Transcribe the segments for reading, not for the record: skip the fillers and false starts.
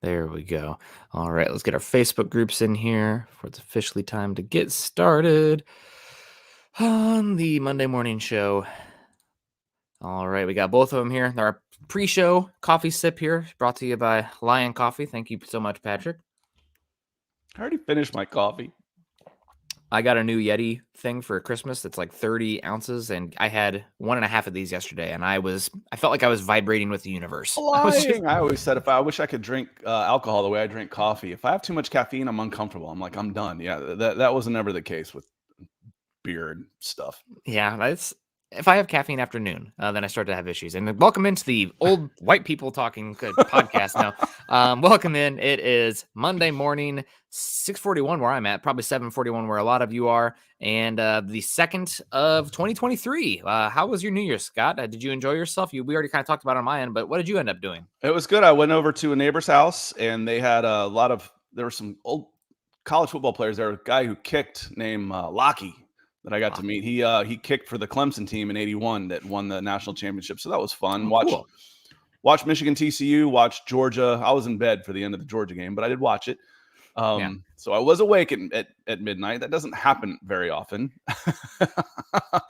There we go. All right, let's get our Facebook groups in here for it's officially time to get started on the Monday morning show. All right, we got both of them here. Our pre-show coffee sip here, brought to you by Lion Coffee. Thank you so much, Patrick. I already finished my coffee. I got a new Yeti thing for Christmas that's like 30 ounces, and I had 1.5 of these yesterday, and I felt like I was vibrating with the universe. Lying. I always said I wish I could drink alcohol the way I drink coffee. If I have too much caffeine, I'm uncomfortable. I'm like, I'm done. Yeah, that was never the case with beer and stuff. Yeah, if I have caffeine after noon, then I start to have issues. And welcome into the old white people talking podcast now. Welcome in. It is Monday morning, 6:41 where I'm at, probably 7:41 where a lot of you are, and the 2nd of 2023. How was your New Year, Scott? Did you enjoy yourself? We already kind of talked about it on my end, but what did you end up doing? It was good. I went over to a neighbor's house, and they had there were some old college football players there. A guy who kicked named Lockie that I got to meet. He kicked for the Clemson team in '81 that won the national championship. So that was fun. Cool. Watch Michigan TCU, watch Georgia. I was in bed for the end of the Georgia game, but I did watch it. So I was awake at midnight. That doesn't happen very often.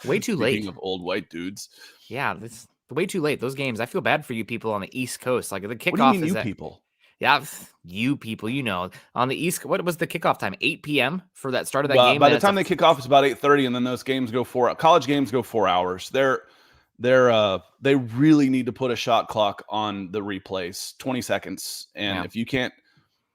Way too late. Speaking of old white dudes. Yeah, it's way too late. Those games, I feel bad for you people on the East Coast. Like the kickoff What do you mean, you people? Yeah, you people, on the East. What was the kickoff time? 8 p.m. for that start of that game. By the time they kick off, it's about 8:30, and then those games go college games go 4 hours. They really need to put a shot clock on the replays, 20 seconds, and if you can't,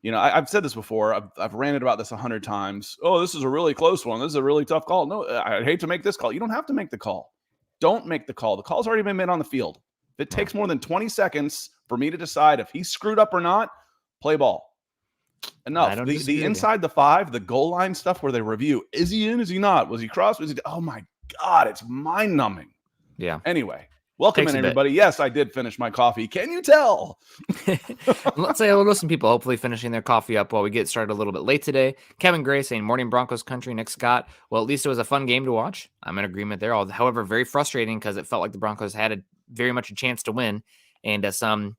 I've said this before. I've ranted about this 100 times. Oh, this is a really close one. This is a really tough call. No, I hate to make this call. You don't have to make the call. Don't make the call. The call's already been made on the field. If it takes more than 20 seconds for me to decide if he screwed up or not, play ball. Enough. The inside the 5, the goal line stuff where they review, is he in? Is he not? Was he crossed? Oh my God, it's mind-numbing. Yeah. Anyway, welcome in, everybody. Yes, I did finish my coffee. Can you tell? Let's say hello to some people, hopefully finishing their coffee up while we get started a little bit late today. Kevin Gray saying, morning Broncos country. Nick Scott, well, at least it was a fun game to watch. I'm in agreement there. However, very frustrating because it felt like the Broncos had very much a chance to win. And some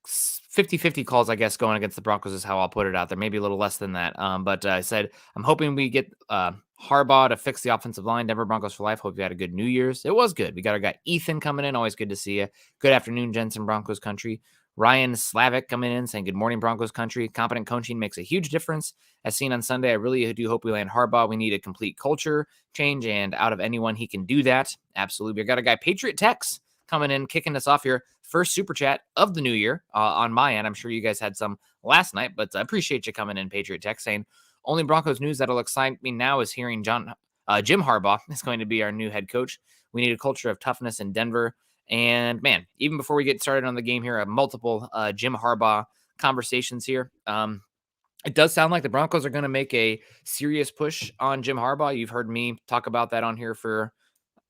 50-50 calls, I guess, going against the Broncos is how I'll put it out there. Maybe a little less than that. But I said, I'm hoping we get Harbaugh to fix the offensive line. Denver Broncos for life. Hope you had a good New Year's. It was good. We got our guy Ethan coming in. Always good to see you. Good afternoon, Jensen Broncos country. Ryan Slavic coming in saying, good morning, Broncos country. Competent coaching makes a huge difference. As seen on Sunday, I really do hope we land Harbaugh. We need a complete culture change, and out of anyone, he can do that. Absolutely. We got a guy, Patriot Tex, coming in, kicking us off here. First super chat of the new year on my end. I'm sure you guys had some last night, but I appreciate you coming in, Patriot Tech, saying only Broncos news that'll excite me now is hearing Jim Harbaugh is going to be our new head coach. We need a culture of toughness in Denver. And man, even before we get started on the game here, multiple Jim Harbaugh conversations here. It does sound like the Broncos are going to make a serious push on Jim Harbaugh. You've heard me talk about that on here for,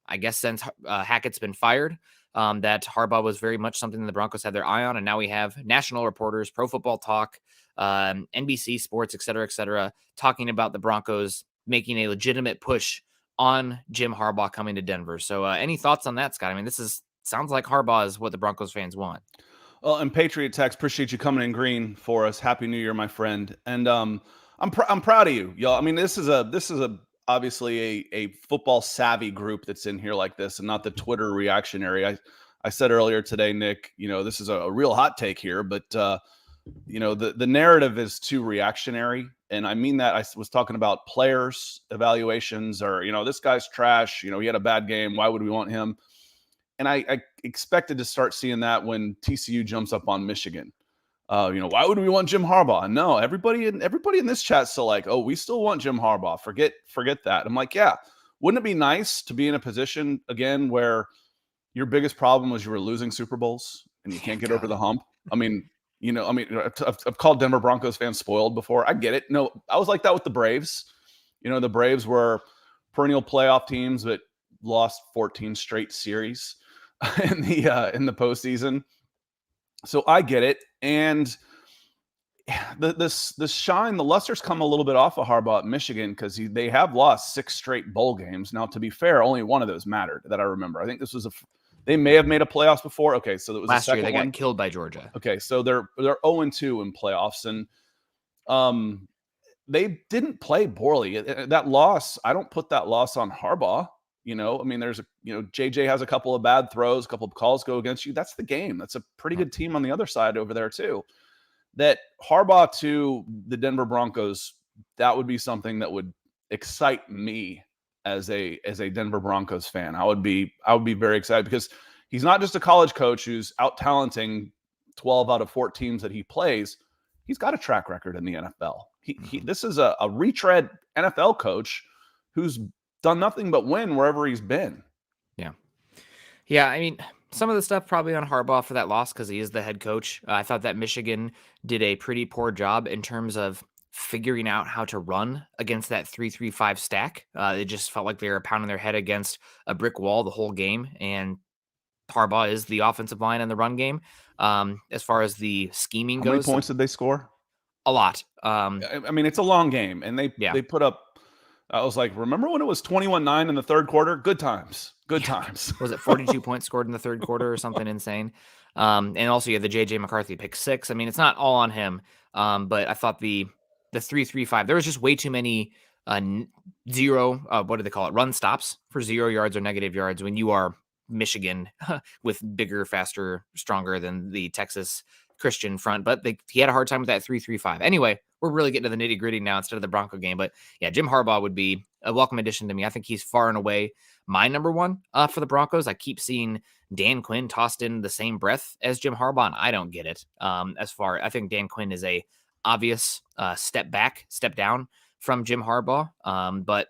I guess, since Hackett's been fired. That Harbaugh was very much something that the Broncos had their eye on. And now we have national reporters, Pro Football Talk, NBC Sports, et cetera, talking about the Broncos making a legitimate push on Jim Harbaugh coming to Denver. So any thoughts on that, Scott? I mean, sounds like Harbaugh is what the Broncos fans want. Well, and Patriot Tex, appreciate you coming in green for us. Happy New Year, my friend. And I'm proud of you, y'all. I mean, this is obviously a football savvy group that's in here like this, and not the Twitter reactionary. I said earlier today, Nick, this is a real hot take here, but the narrative is too reactionary. And I mean that. I was talking about players evaluations, or, this guy's trash. He had a bad game. Why would we want him? And I expected to start seeing that when TCU jumps up on Michigan. Why would we want Jim Harbaugh? No, everybody in this chat's still like, oh, we still want Jim Harbaugh. Forget that. I'm like, yeah, wouldn't it be nice to be in a position again where your biggest problem was you were losing Super Bowls and you can't get over the hump? I've called Denver Broncos fans spoiled before. I get it. No, I was like that with the Braves. The Braves were perennial playoff teams, but lost 14 straight series in the postseason. So I get it. And the shine, the luster's come a little bit off of Harbaugh at Michigan because they have lost 6 straight bowl games. Now, to be fair, only one of those mattered that I remember. I think this was They may have made a playoffs before. Okay, so it was Last the year second they one. got killed by Georgia. Okay, so they're 0-2 in playoffs, and they didn't play poorly. That loss, I don't put that loss on Harbaugh. I mean, there's JJ has a couple of bad throws, a couple of calls go against you. That's the game. That's a pretty good team on the other side over there too. That Harbaugh to the Denver Broncos, that would be something that would excite me as a Denver Broncos fan. I would be very excited because he's not just a college coach who's out talenting 12 out of 4 teams that he plays. He's got a track record in the NFL. This is a retread NFL coach who's done nothing but win wherever he's been. Yeah, I mean, some of the stuff probably on Harbaugh for that loss because he is the head coach. I thought that Michigan did a pretty poor job in terms of figuring out how to run against that 3-3-5 stack. It just felt like they were pounding their head against a brick wall the whole game, and Harbaugh is the offensive line in the run game. As far as the scheming goes, how many points did they score? A lot. I mean, it's a long game, and they put up. I was like, remember when it was 21-9 in the third quarter? Good times. Good times. Was it 42 points scored in the third quarter or something insane? And also you had the JJ McCarthy pick 6. I mean, it's not all on him. But I thought the 3-3-5, there was just way too many zero, what do they call it? Run stops for 0 yards or negative yards when you are Michigan with bigger, faster, stronger than the Texas Christian front. But he had a hard time with that 3-3-5. Anyway, we're really getting to the nitty gritty now instead of the Bronco game. But yeah, Jim Harbaugh would be a welcome addition to me. I think he's far and away my number one for the Broncos. I keep seeing Dan Quinn tossed in the same breath as Jim Harbaugh, and I don't get it. I think Dan Quinn is a obvious step down from Jim Harbaugh. But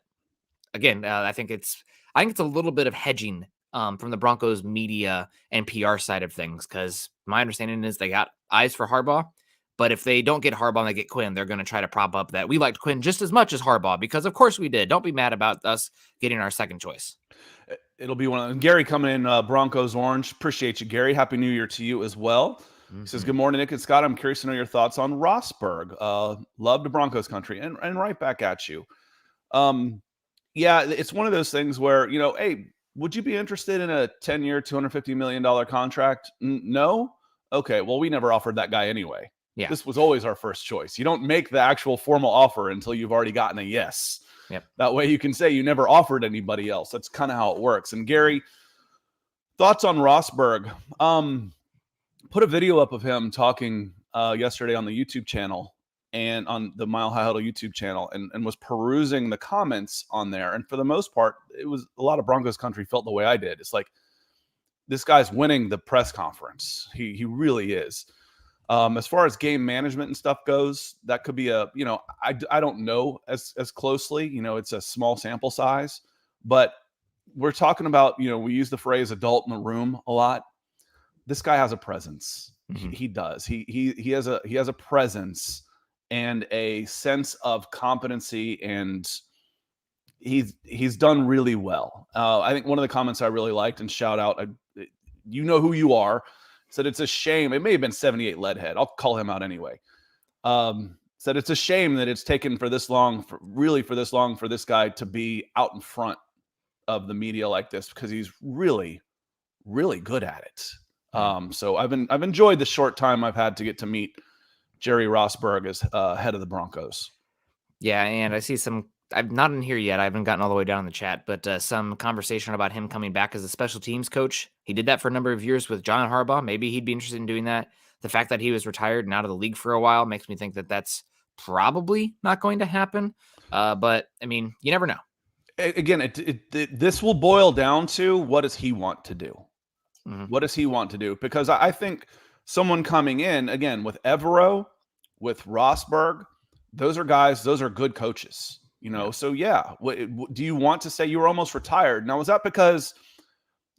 again, I think it's a little bit of hedging from the Broncos media and PR side of things, because my understanding is they got eyes for Harbaugh. But if they don't get Harbaugh and they get Quinn, they're going to try to prop up that we liked Quinn just as much as Harbaugh, because of course we did. Don't be mad about us getting our second choice. It'll be one of them. Gary coming in, Broncos Orange. Appreciate you, Gary. Happy New Year to you as well. He says, good morning, Nick and Scott. I'm curious to know your thoughts on Rosberg. Love the Broncos country. And right back at you. Yeah, it's one of those things where, hey, would you be interested in a 10-year, $250 million contract? No? Okay, well, we never offered that guy anyway. Yeah. This was always our first choice. You don't make the actual formal offer until you've already gotten a yes. Yep. That way you can say you never offered anybody else. That's kind of how it works. And Gary, thoughts on Rosberg? Put a video up of him talking yesterday on the YouTube channel and on the Mile High Huddle YouTube channel, and was perusing the comments on there. And for the most part, it was a lot of Broncos country felt the way I did. It's like, this guy's winning the press conference. He really is. As far as game management and stuff goes, that could be I don't know as closely, it's a small sample size, but we're talking about, we use the phrase adult in the room a lot. This guy has a presence. Mm-hmm. He does. He has a presence and a sense of competency, and he's done really well. I think one of the comments I really liked, and shout out, you know who you are, said it's a shame. It may have been 78 Leadhead. I'll call him out anyway. Said it's a shame that it's taken for this long for this guy to be out in front of the media like this, because he's really, really good at it. So I've enjoyed the short time I've had to get to meet Jerry Rosburg as head of the Broncos. Yeah, and I see some. I'm not in here yet. I haven't gotten all the way down in the chat, but some conversation about him coming back as a special teams coach. He did that for a number of years with John Harbaugh. Maybe he'd be interested in doing that. The fact that he was retired and out of the league for a while makes me think that that's probably not going to happen. But I mean, you never know. Again, this will boil down to, what does he want to do? Mm-hmm. What does he want to do? Because I think someone coming in, again, with Evero, with Rosberg, those are good coaches. So yeah, do you want to say you were almost retired? Now, was that because,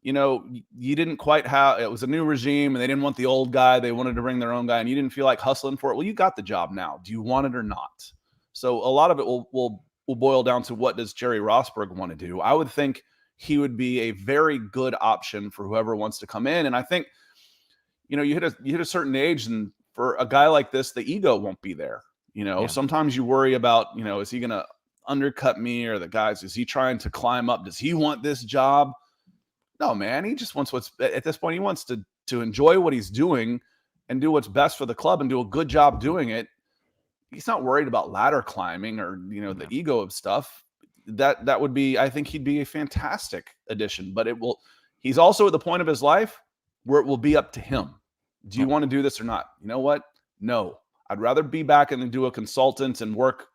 you didn't quite have, it was a new regime and they didn't want the old guy, they wanted to bring their own guy, and you didn't feel like hustling for it? Well, you got the job now. Do you want it or not? So a lot of it will boil down to, what does Jerry Rosburg want to do? I would think he would be a very good option for whoever wants to come in. And I think, you hit a certain age, and for a guy like this, the ego won't be there. Sometimes you worry about, is he going to undercut me, or the guys, is he trying to climb up? Does he want this job? No, man, he just wants what's at this point. He wants to enjoy what he's doing and do what's best for the club and do a good job doing it. He's not worried about ladder climbing or the ego of stuff. That would be, I think he'd be a fantastic addition. But he's also at the point of his life where it will be up to him. Do you want to do this or not? You know what? No, I'd rather be back and do a consultant and work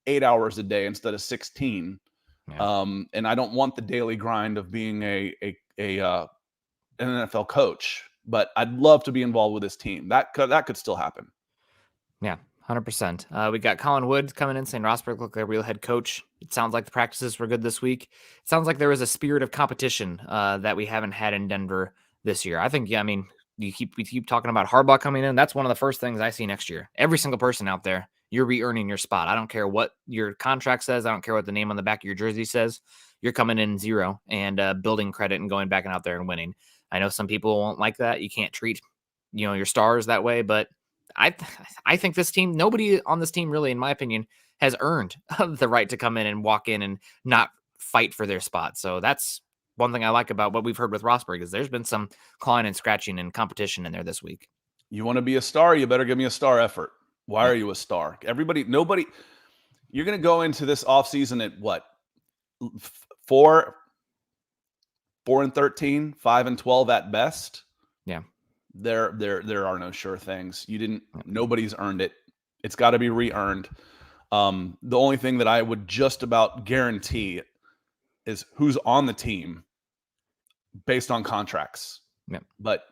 8 hours a day instead of 16. Yeah. And I don't want the daily grind of being an NFL coach, but I'd love to be involved with this team. That could still happen. Yeah, 100%. We got Colin Woods coming in saying Rosberg looked like a real head coach. It sounds like the practices were good this week. It sounds like there was a spirit of competition that we haven't had in Denver this year. I think, we keep talking about Harbaugh coming in. That's one of the first things I see next year. Every single person out there, you're re-earning your spot. I don't care what your contract says. I don't care what the name on the back of your jersey says. You're coming in 0 and building credit and going back and out there and winning. I know some people won't like that. You can't treat, your stars that way, but I think this team, nobody on this team really, in my opinion, has earned the right to come in and walk in and not fight for their spot. So that's one thing I like about what we've heard with Rosberg is there's been some clawing and scratching and competition in there this week. You want to be a star? You better give me a star effort. Why are you a star? Nobody, you're going to go into this offseason at what? 4-13, 5-12 at best. Yeah. There are no sure things. Nobody's earned it. It's got to be re-earned. The only thing that I would just about guarantee is who's on the team based on contracts. Yeah. But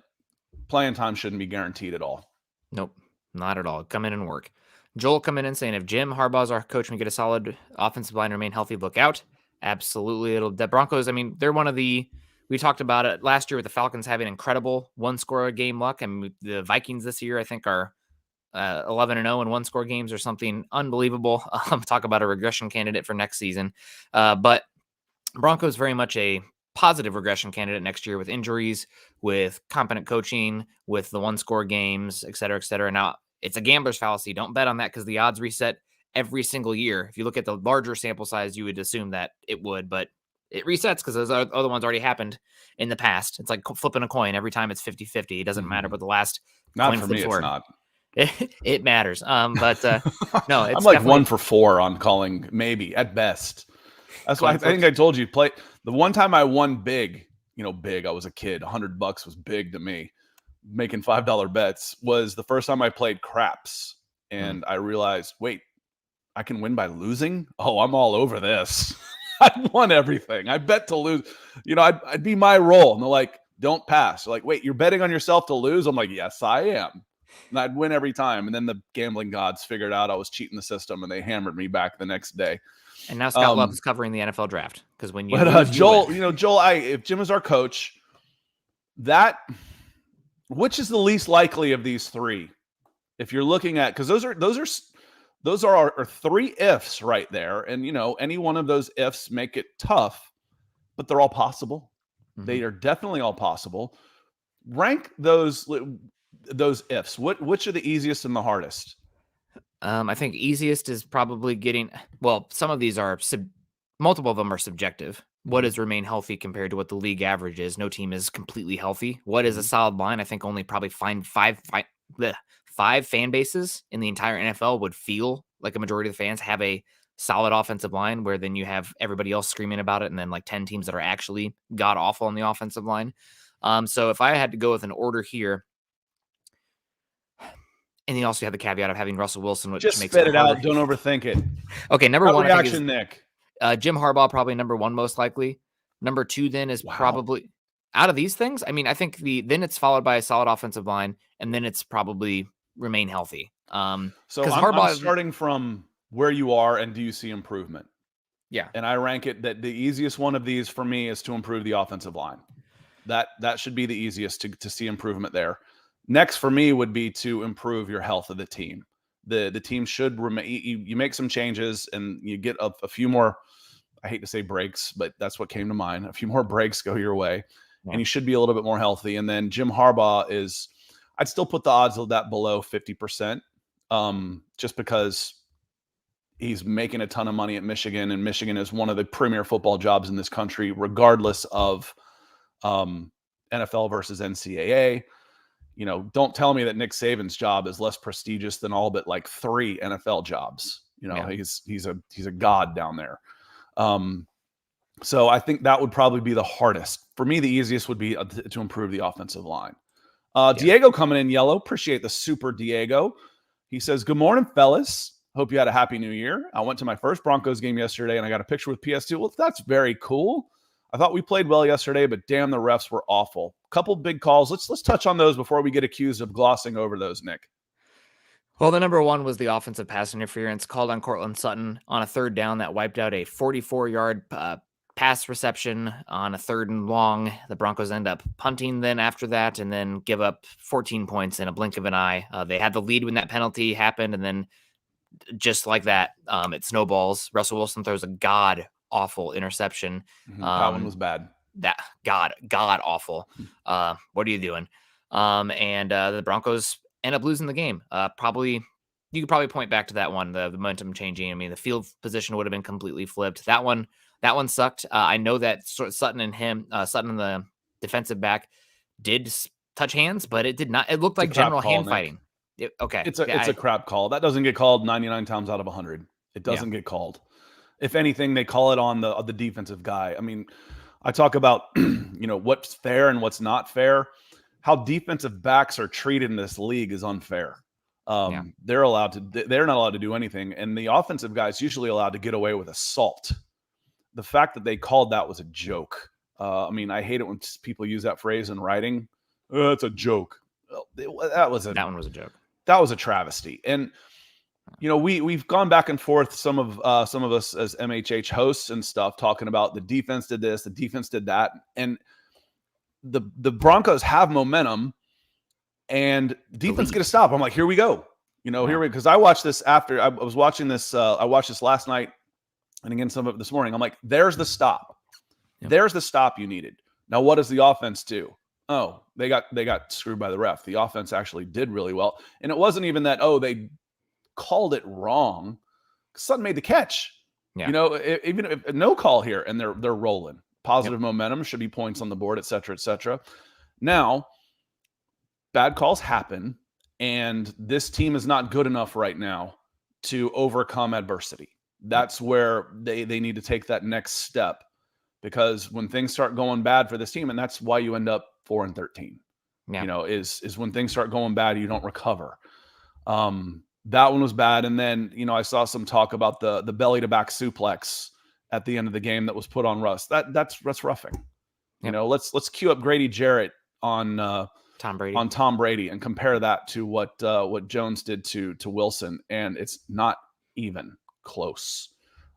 playing time shouldn't be guaranteed at all. Nope, not at all. Come in and work. Joel coming in saying if Jim Harbaugh's our coach and we get a solid offensive line, remain healthy, look out. Absolutely. The Broncos, they're one of we talked about it last year with the Falcons having incredible one-score game luck. And the Vikings this year, I think, are 11-0 in one-score games or something unbelievable. Talk about a regression candidate for next season. But Broncos very much a positive regression candidate next year with injuries, with competent coaching, with the one-score games, et cetera, et cetera. Now, it's a gambler's fallacy. Don't bet on that because the odds reset every single year. If you look at the larger sample size, you would assume that it would, but it resets because those other ones already happened in the past. It's like flipping a coin. Every time it's 50-50. It doesn't matter what the last not for me, it's not. It matters. But no, it's I'm like 1 for 4 on calling, maybe at best. That's why I think I told you play the one time I won big, big. I was a kid. $100 was big to me. Making $5 bets was the first time I played craps, and I realized, wait, I can win by losing. Oh, I'm all over this. I won everything. I bet to lose. I'd be my role, and they're like, don't pass. They're like, wait, you're betting on yourself to lose? I'm like, yes, I am. And I'd win every time. And then the gambling gods figured out I was cheating the system, and they hammered me back the next day. And now Scott Love is covering the NFL draft because when you lose, Joel, if Jim is our coach, which is the least likely of these three? If you're looking at, because those are our 3 ifs right there, and any one of those ifs make it tough, but they're all possible. Mm-hmm. They are definitely all possible. Rank those ifs. Which are the easiest and the hardest? I think easiest is probably getting, some of these are, multiple of them are subjective. What does remain healthy compared to what the league average is? No team is completely healthy. What is a solid line? I think only probably five fan bases in the entire NFL would feel like a majority of the fans have a solid offensive line, where then you have everybody else screaming about it, and then like 10 teams that are actually god awful on the offensive line. So if I had to go with an order here, and you also have the caveat of having Russell Wilson, which just makes spit it out. Don't overthink it. Okay, number one, reaction, I think is, Nick. Jim Harbaugh, probably number 1 most likely. Number 2 then is probably out of these things. I think then it's followed by a solid offensive line, and then it's probably remain healthy. So I'm starting from where you are, and do you see improvement? Yeah. And I rank it that the easiest one of these for me is to improve the offensive line. That should be the easiest to see improvement there. Next for me would be to improve your health of the team. The team should remain. You make some changes and you get a few more. I hate to say breaks, but that's what came to mind. A few more breaks go your way, and you should be a little bit more healthy. And then Jim Harbaugh is. I'd still put the odds of that below 50%, just because he's making a ton of money at Michigan, and Michigan is one of the premier football jobs in this country, regardless of NFL versus NCAA. You know, don't tell me that Nick Saban's job is less prestigious than all but like 3 NFL jobs. You know, he's a god down there. So I think that would probably be the hardest. For me, the easiest would be to improve the offensive line. Diego coming in yellow. Appreciate the super Diego. He says, good morning, fellas. Hope you had a happy new year. I went to my first Broncos game yesterday and I got a picture with PS2. Well, that's very cool. I thought we played well yesterday, but damn, the refs were awful. Couple big calls. Let's touch on those before we get accused of glossing over those, Nick. Well, the number one was the offensive pass interference called on Courtland Sutton on a 3rd down that wiped out a 44-yard pass reception on a 3rd and long. The Broncos end up punting then after that and then give up 14 points in a blink of an eye. They had the lead when that penalty happened, and then just like that, it snowballs. Russell Wilson throws a god-awful interception. That one was bad. That god-awful. What are you doing? And the Broncos end up losing the game. You could probably point back to that one, the momentum changing. I mean, the field position would have been completely flipped. That one sucked. I know that Sutton and the defensive back did touch hands, but it did not. It looked like general hand fighting. It's a crap call. That doesn't get called 99 times out of 100. It doesn't get called. If anything, they call it on the defensive guy. I mean, I talk about what's fair and what's not fair. How defensive backs are treated in this league is unfair. They're not allowed to do anything, and the offensive guys usually allowed to get away with assault. The fact that they called that was a joke. I mean, I hate it when people use that phrase in writing. It's a joke. That one was a joke. That was a travesty. And we've gone back and forth. Some of us as MHH hosts and stuff talking about the defense did this, the defense did that, and the Broncos have momentum, and defense get a stop. I'm like, here we go. Because I watched this after I was watching this. I watched this last night, and again some of it this morning. I'm like, there's the stop. Yep. There's the stop you needed. Now, what does the offense do? Oh, they got screwed by the ref. The offense actually did really well. And it wasn't even that, they called it wrong. Sutton made the catch. Yeah. Even if no call here and they're rolling. Positive momentum, should be points on the board, et cetera, et cetera. Now, bad calls happen, and this team is not good enough right now to overcome adversity. That's where they need to take that next step, because when things start going bad for this team, and that's why you end up 4-13, is when things start going bad, you don't recover. That one was bad. And then, I saw some talk about the belly to back suplex at the end of the game that was put on Russ. That's roughing. Yep. Let's cue up Grady Jarrett on Tom Brady and compare that to what Jones did to Wilson, and it's not even close.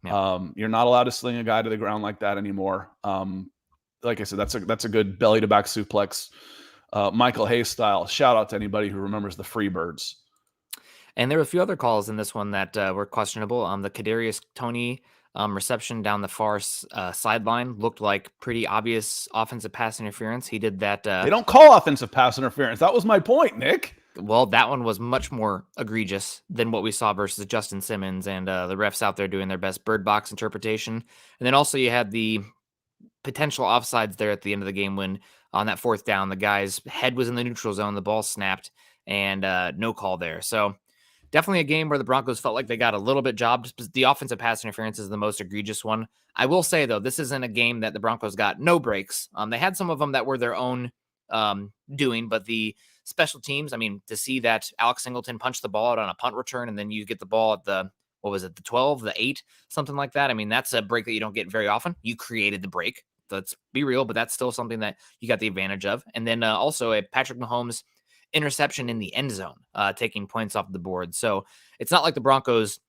Yep. You're not allowed to sling a guy to the ground like that anymore. Like I said, that's a good belly to back suplex, Michael Hayes style. Shout out to anybody who remembers the Freebirds. And there were a few other calls in this one that were questionable. The Kadarius Toney reception down the far sideline looked like pretty obvious offensive pass interference. He did that. They don't call offensive pass interference. That was my point, Nick. Well, that one was much more egregious than what we saw versus Justin Simmons, and the refs out there doing their best bird box interpretation. And then also you had the potential offsides there at the end of the game when on that 4th down, the guy's head was in the neutral zone, the ball snapped, and no call there. So definitely a game where the Broncos felt like they got a little bit jobbed. The offensive pass interference is the most egregious one. I will say, though, this isn't a game that the Broncos got no breaks. They had some of them that were their own doing, but the special teams, to see that Alex Singleton punched the ball out on a punt return and then you get the ball at the 12, the 8, something like that. That's a break that you don't get very often. You created the break. Let's be real, but that's still something that you got the advantage of. And then also a Patrick Mahomes interception in the end zone, taking points off the board. So it's not like the Broncos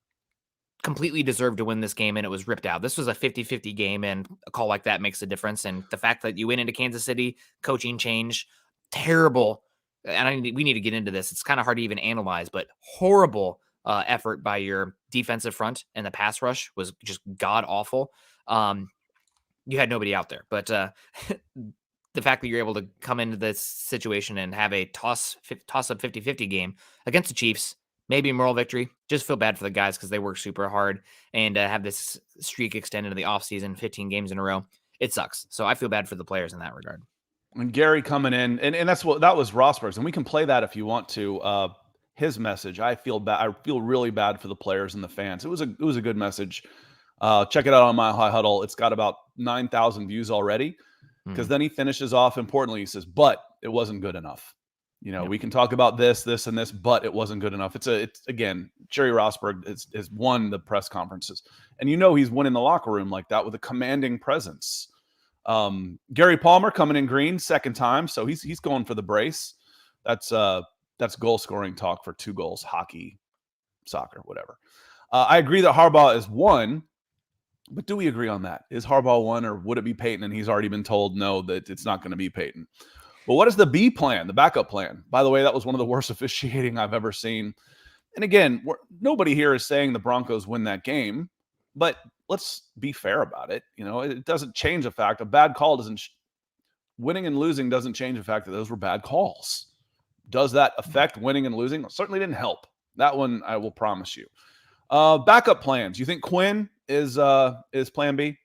completely deserved to win this game and it was ripped out. This was a 50-50 game, and a call like that makes a difference. And the fact that you went into Kansas City, coaching change, terrible. And we need to get into this. It's kind of hard to even analyze, but horrible effort by your defensive front, and the pass rush was just god awful. You had nobody out there, but the fact that you're able to come into this situation and have a toss-up 50-50 game against the Chiefs, maybe a moral victory. Just feel bad for the guys because they work super hard, and have this streak extended to the offseason, 15 games in a row. It sucks. So I feel bad for the players in that regard. And Gary coming in, and that was Rosberg's, and we can play that if you want to. His message, I feel bad. I feel really bad for the players and the fans. It was a good message. Check it out on my Huddle. It's got about 9,000 views already. Because then he finishes off importantly. He says, "But it wasn't good enough. We can talk about this, and this, but it wasn't good enough." It's again, Jerry Rosburg has won the press conferences, and he's winning the locker room like that with a commanding presence. Gary Palmer coming in green second time, so he's going for the brace. That's goal scoring talk for 2 goals, hockey, soccer, whatever. I agree that Harbaugh is 1, but do we agree on that? Is Harbaugh 1, or would it be Paton? And he's already been told no, that it's not going to be Paton. But what is the B plan, the backup plan? By the way, that was one of the worst officiating I've ever seen. And again, nobody here is saying the Broncos win that game, but let's be fair about it. It doesn't change the fact a bad call doesn't. Winning and losing doesn't change the fact that those were bad calls. Does that affect winning and losing? It certainly didn't help. That one, I will promise you. Backup plans. You think Quinn is plan B?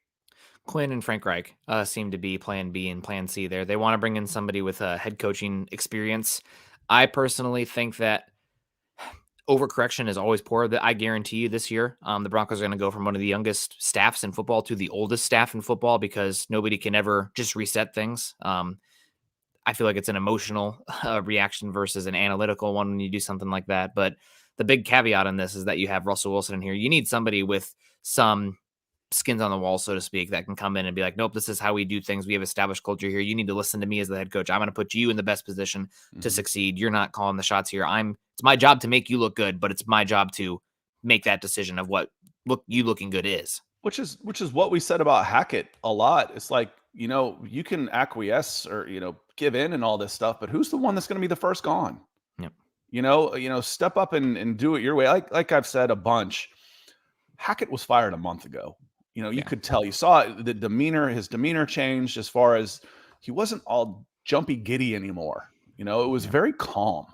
Quinn and Frank Reich seem to be plan B and plan C there. They want to bring in somebody with head coaching experience. I personally think that overcorrection is always poor. I guarantee you this year, the Broncos are going to go from one of the youngest staffs in football to the oldest staff in football because nobody can ever just reset things. I feel like it's an emotional reaction versus an analytical one when you do something like that. But the big caveat on this is that you have Russell Wilson in here. You need somebody with some skins on the wall, so to speak, that can come in and be like, nope, this is how we do things. We have established culture here. You need to listen to me as the head coach. I'm going to put you in the best position to succeed. You're not calling the shots here. It's my job to make you look good, but it's my job to make that decision of what you looking good is. Which is what we said about Hackett a lot. It's like, you can acquiesce or, give in and all this stuff, but who's the one that's going to be the first gone? Yep. Step up and do it your way. Like I've said a bunch, Hackett was fired a month ago. You could tell, you saw his demeanor changed as far as he wasn't all jumpy giddy anymore. It was very calm,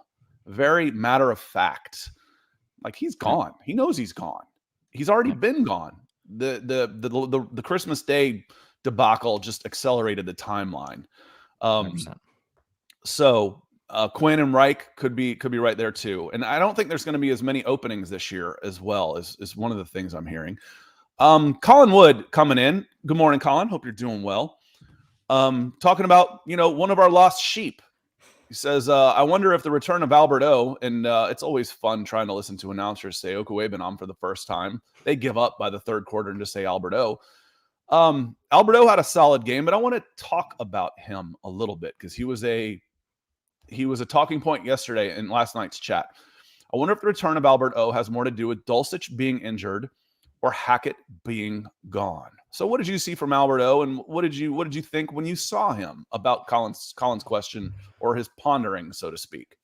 very matter of fact. Like he's gone. He knows he's gone. He's already been gone. The Christmas Day debacle just accelerated the timeline. 100%. So Quinn and Reich could be right there too. And I don't think there's going to be as many openings this year as well, is one of the things I'm hearing. Colin Wood coming in. Good morning, Colin. Hope you're doing well. Talking about, one of our lost sheep. He says, I wonder if the return of Albert O, and it's always fun trying to listen to announcers say Okuebenam for the first time. They give up by the third quarter and just say Albert O. Albert O had a solid game, but I want to talk about him a little bit because he was a talking point yesterday in last night's chat. I wonder if the return of Albert O has more to do with Dulcich being injured or Hackett being gone. So what did you see from Albert O, and what did you think when you saw him about Colin's question or his pondering, so to speak?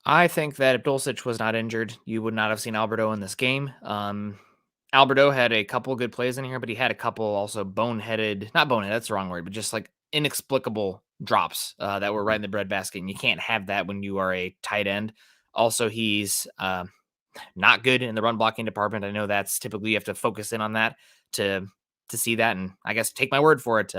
I think that if Dulcich was not injured, you would not have seen Albert O in this game. Albert O had a couple good plays in here, but he had a couple also not boneheaded, that's the wrong word, but just like inexplicable drops that were right in the breadbasket. And you can't have that when you are a tight end. Also, he's not good in the run blocking department. I know that's typically you have to focus in on that to see that. And I guess take my word for it.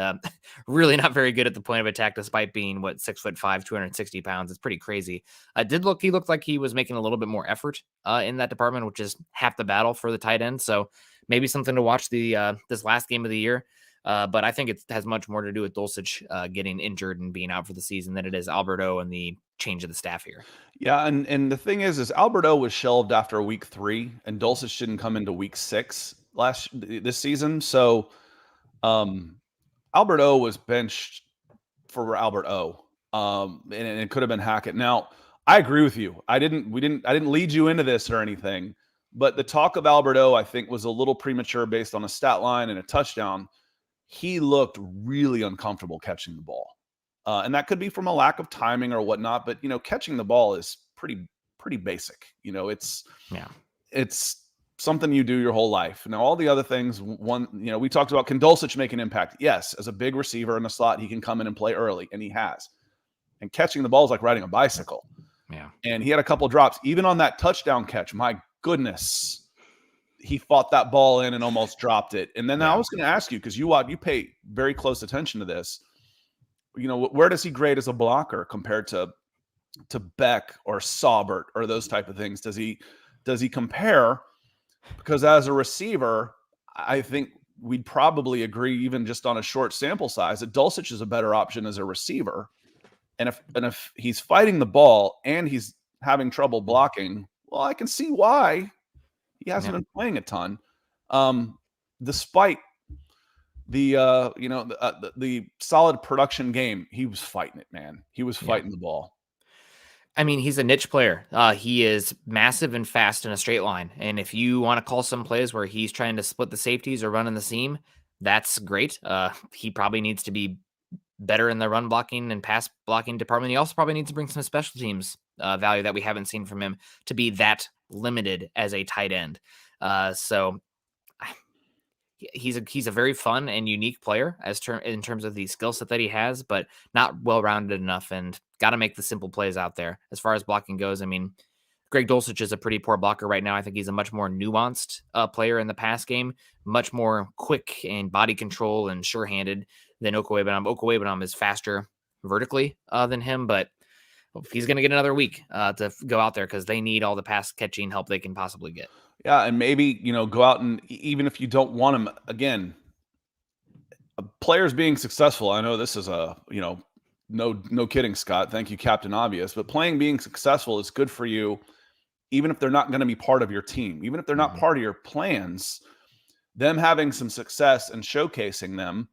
Really not very good at the point of attack, despite being 6'5", 260 pounds. It's pretty crazy. He looked like he was making a little bit more effort in that department, which is half the battle for the tight end. So maybe something to watch this last game of the year. But I think it has much more to do with Dulcich getting injured and being out for the season than it is Albert O and the change of the staff here. Yeah, and the thing is Albert O was shelved after week 3, and Dulcich didn't come into week 6 this season. So Albert O was benched for Albert O. And it could have been Hackett. Now, I agree with you. I didn't lead you into this or anything, but the talk of Albert O, I think, was a little premature based on a stat line and a touchdown. He looked really uncomfortable catching the ball. And that could be from a lack of timing or whatnot, but catching the ball is pretty basic. It's something you do your whole life. Now, all the other things, we talked about, can Dulcich make an impact? Yes, as a big receiver in the slot, he can come in and play early, and he has. And catching the ball is like riding a bicycle. Yeah. And he had a couple drops, even on that touchdown catch. My goodness, he fought that ball in and almost dropped it. And then I was going to ask you, because you pay very close attention to this. where does he grade as a blocker compared to Beck or Saubert or those type of things? Does he compare? Because as a receiver, I think we'd probably agree, even just on a short sample size, that Dulcich is a better option as a receiver. And if he's fighting the ball and he's having trouble blocking, well, I can see why he hasn't been playing a ton, despite the the solid production game. He was fighting it, man. He was fighting the ball. I mean, he's a niche player. He is massive and fast in a straight line. And if you want to call some plays where he's trying to split the safeties or run in the seam, that's great. He probably needs to be better in the run blocking and pass blocking department. He also probably needs to bring some special teams value that we haven't seen from him to be that limited as a tight end. So he's a very fun and unique player in terms of the skill set that he has, but not well-rounded enough, and got to make the simple plays out there. As far as blocking goes, I mean, Greg Dulcich is a pretty poor blocker right now. I think he's a much more nuanced player in the pass game, much more quick and body control and sure-handed than Okwuegbunam. Okwuegbunam is faster vertically than him, but he's going to get another week to go out there because they need all the pass catching help they can possibly get. Yeah, and maybe, go out and, even if you don't want him, again, players being successful. I know this is no kidding, Scott. Thank you, Captain Obvious. But being successful is good for you, even if they're not going to be part of your team, even if they're not part of your plans. Them having some success and showcasing them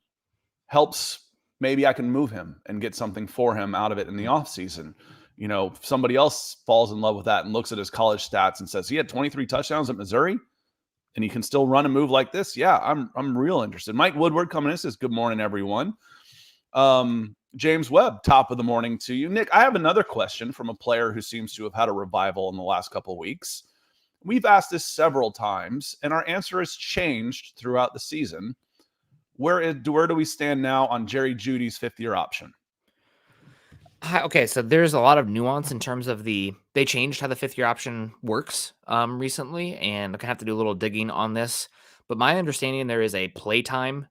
helps. Maybe I can move him and get something for him out of it in the offseason. If somebody else falls in love with that and looks at his college stats and says he had 23 touchdowns at Missouri and he can still run and move like this, yeah, I'm real interested. Mike Woodward coming in says, good morning, everyone. James Webb, top of the morning to you. Nick, I have another question from a player who seems to have had a revival in the last couple of weeks. We've asked this several times, and our answer has changed throughout the season. Where do we stand now on Jerry Jeudy's fifth-year option? Okay, so there's a lot of nuance in terms of they changed how the fifth-year option works recently, and I'm going to have to do a little digging on this. But my understanding, there is a playtime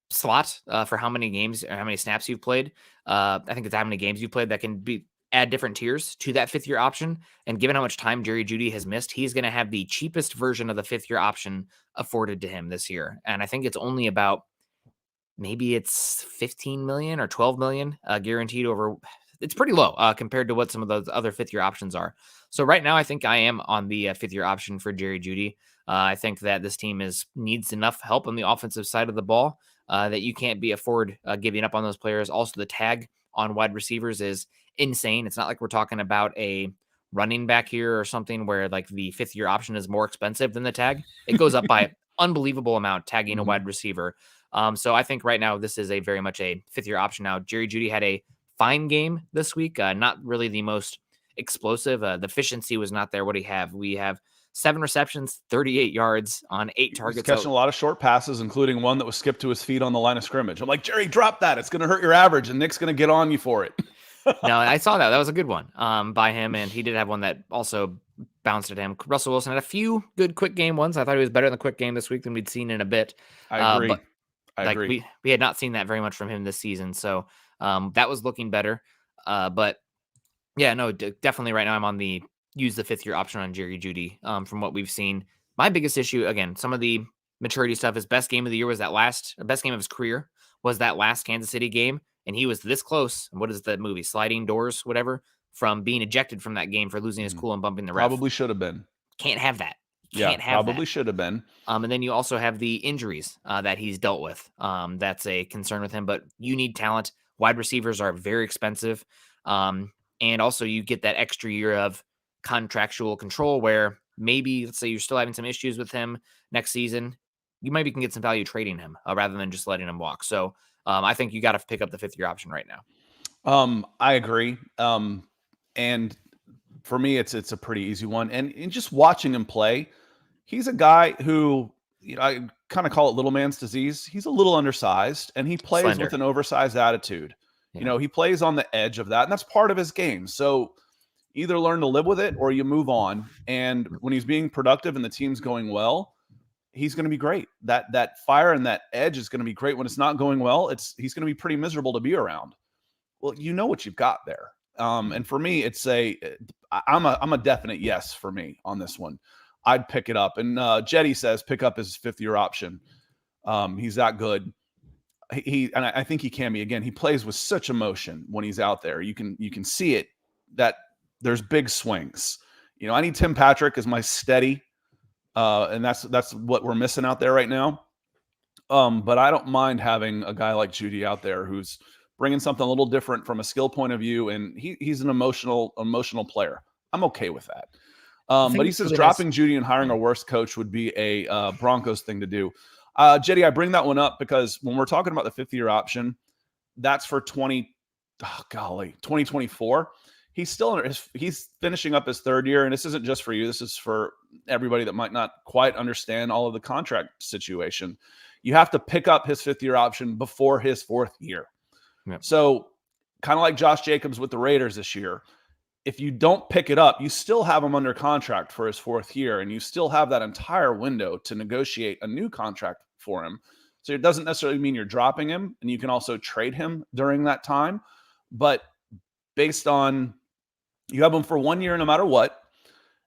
slot for how many games or how many snaps you've played. I think it's how many games you've played that can add different tiers to that fifth-year option. And given how much time Jerry Jeudy has missed, he's going to have the cheapest version of the fifth-year option afforded to him this year. And I think it's only about, maybe it's 15 million or 12 million guaranteed over. It's pretty low compared to what some of those other fifth-year options are. So right now, I think I am on the fifth-year option for Jerry Jeudy. I think that this team needs enough help on the offensive side of the ball that you can't afford giving up on those players. Also, the tag on wide receivers is insane. It's not like we're talking about a running back here or something where like the fifth-year option is more expensive than the tag. It goes up by unbelievable amount tagging a wide receiver. So I think right now this is very much a fifth-year option now. Jerry Jeudy had a fine game this week, not really the most explosive. The efficiency was not there. What do you have? We have 7 receptions, 38 yards on 8 targets. He's catching a lot of short passes, including one that was skipped to his feet on the line of scrimmage. I'm like, Jerry, drop that. It's going to hurt your average, and Nick's going to get on you for it. No, I saw that. That was a good one by him, and he did have one that also bounced at him. Russell Wilson had a few good quick game ones. I thought he was better in the quick game this week than we'd seen in a bit. I agree. I agree. We had not seen that very much from him this season, so that was looking better. But yeah, no, definitely right now I'm on the use the fifth-year option on Jerry Jeudy from what we've seen. My biggest issue, again, some of the maturity stuff, his best game of the year was best game of his career was that last Kansas City game, and he was this close. What is that movie? Sliding Doors, whatever, from being ejected from that game for losing his cool and bumping the ref. Probably should have been. Can't have that. Probably should have been. And then you also have the injuries that he's dealt with. That's a concern with him, but you need talent. Wide receivers are very expensive. And also you get that extra year of contractual control where maybe, let's say you're still having some issues with him next season, you maybe can get some value trading him rather than just letting him walk. So I think you got to pick up the fifth-year option right now. I agree. And for me, it's a pretty easy one. And just watching him play, he's a guy who, I kind of call it little man's disease. He's a little undersized, and he plays Slender. with an oversized attitude. Yeah. He plays on the edge of that, and that's part of his game. So either learn to live with it or you move on. And when he's being productive and the team's going well, he's going to be great. That fire and that edge is going to be great when it's not going well. He's going to be pretty miserable to be around. Well, you know what you've got there. And for me, I'm a definite yes for me on this one. I'd pick it up. And Jeudy says pick up his 5th-year option. He's that good. And I think he can be. Again, he plays with such emotion when he's out there. You can see it, that there's big swings. I need Tim Patrick as my steady, and that's what we're missing out there right now. But I don't mind having a guy like Jeudy out there who's bringing something a little different from a skill point of view, and he's an emotional player. I'm okay with that. But he says dropping Jeudy and hiring a worse coach would be a Broncos thing to do. Jeudy, I bring that one up because when we're talking about the 5th-year option, that's for 2024. He's finishing up his 3rd year, and this isn't just for you. This is for everybody that might not quite understand all of the contract situation. You have to pick up his 5th-year option before his 4th year. Yep. So kind of like Josh Jacobs with the Raiders this year, if you don't pick it up, you still have him under contract for his 4th year, and you still have that entire window to negotiate a new contract for him. So it doesn't necessarily mean you're dropping him, and you can also trade him during that time. But based on you have him for 1 year no matter what.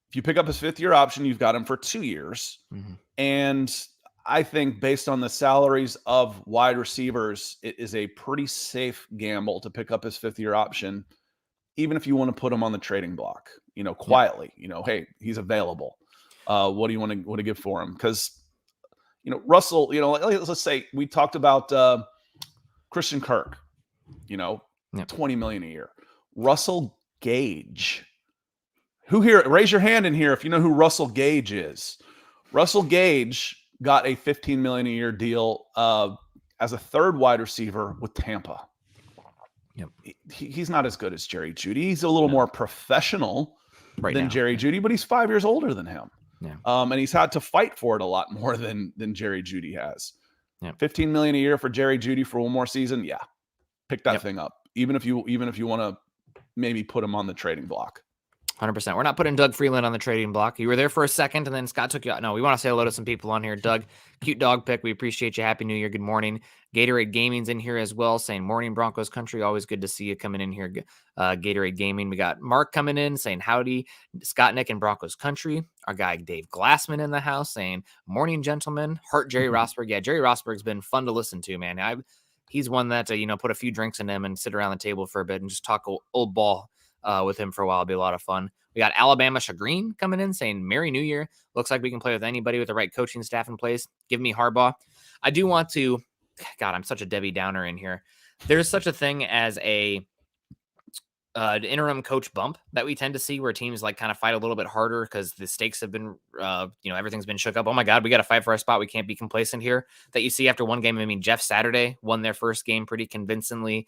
If you pick up his 5th-year option, you've got him for 2 years. Mm-hmm. And I think based on the salaries of wide receivers, it is a pretty safe gamble to pick up his 5th-year option, even if you want to put him on the trading block, quietly, hey, he's available. What do you want to give for him? Because, Russell, let's say we talked about Christian Kirk, $20 million a year. Russell Gage. Who here? Raise your hand in here if you know who Russell Gage is. Russell Gage got a $15 million a year deal as a 3rd wide receiver with Tampa. Yep. He's not as good as Jerry Jeudy. He's a little more professional than Jerry Jeudy, but he's 5 years older than him. Yeah. And he's had to fight for it a lot more than Jerry Jeudy has. Yeah. $15 million a year for Jerry Jeudy for one more season. Yeah. Pick that thing up. Even if you want to maybe put him on the trading block. 100%. We're not putting Doug Freeland on the trading block. You were there for a second, and then Scott took you out. No, we want to say hello to some people on here. Doug, cute dog pick. We appreciate you. Happy New Year. Good morning. Gatorade Gaming's in here as well, saying morning Broncos country. Always good to see you coming in here. Gatorade Gaming. We got Mark coming in saying howdy. Scott, Nick, and Broncos country. Our guy Dave Glassman in the house saying morning, gentlemen. Heart Jerry Rosburg. Yeah, Jerry Rosburg's been fun to listen to, man. He's one that put a few drinks in him and sit around the table for a bit and just talk old ball with him for a while. It'll be a lot of fun. We got Alabama Shagreen coming in saying Merry New Year. Looks like we can play with anybody with the right coaching staff in place. Give me Harbaugh. I do want to, God, I'm such a Debbie Downer in here. There's such a thing as an interim coach bump that we tend to see where teams kind of fight a little bit harder because the stakes have been, everything's been shook up. Oh my God, we got to fight for our spot. We can't be complacent here. That you see after one game. I mean, Jeff Saturday won their first game pretty convincingly.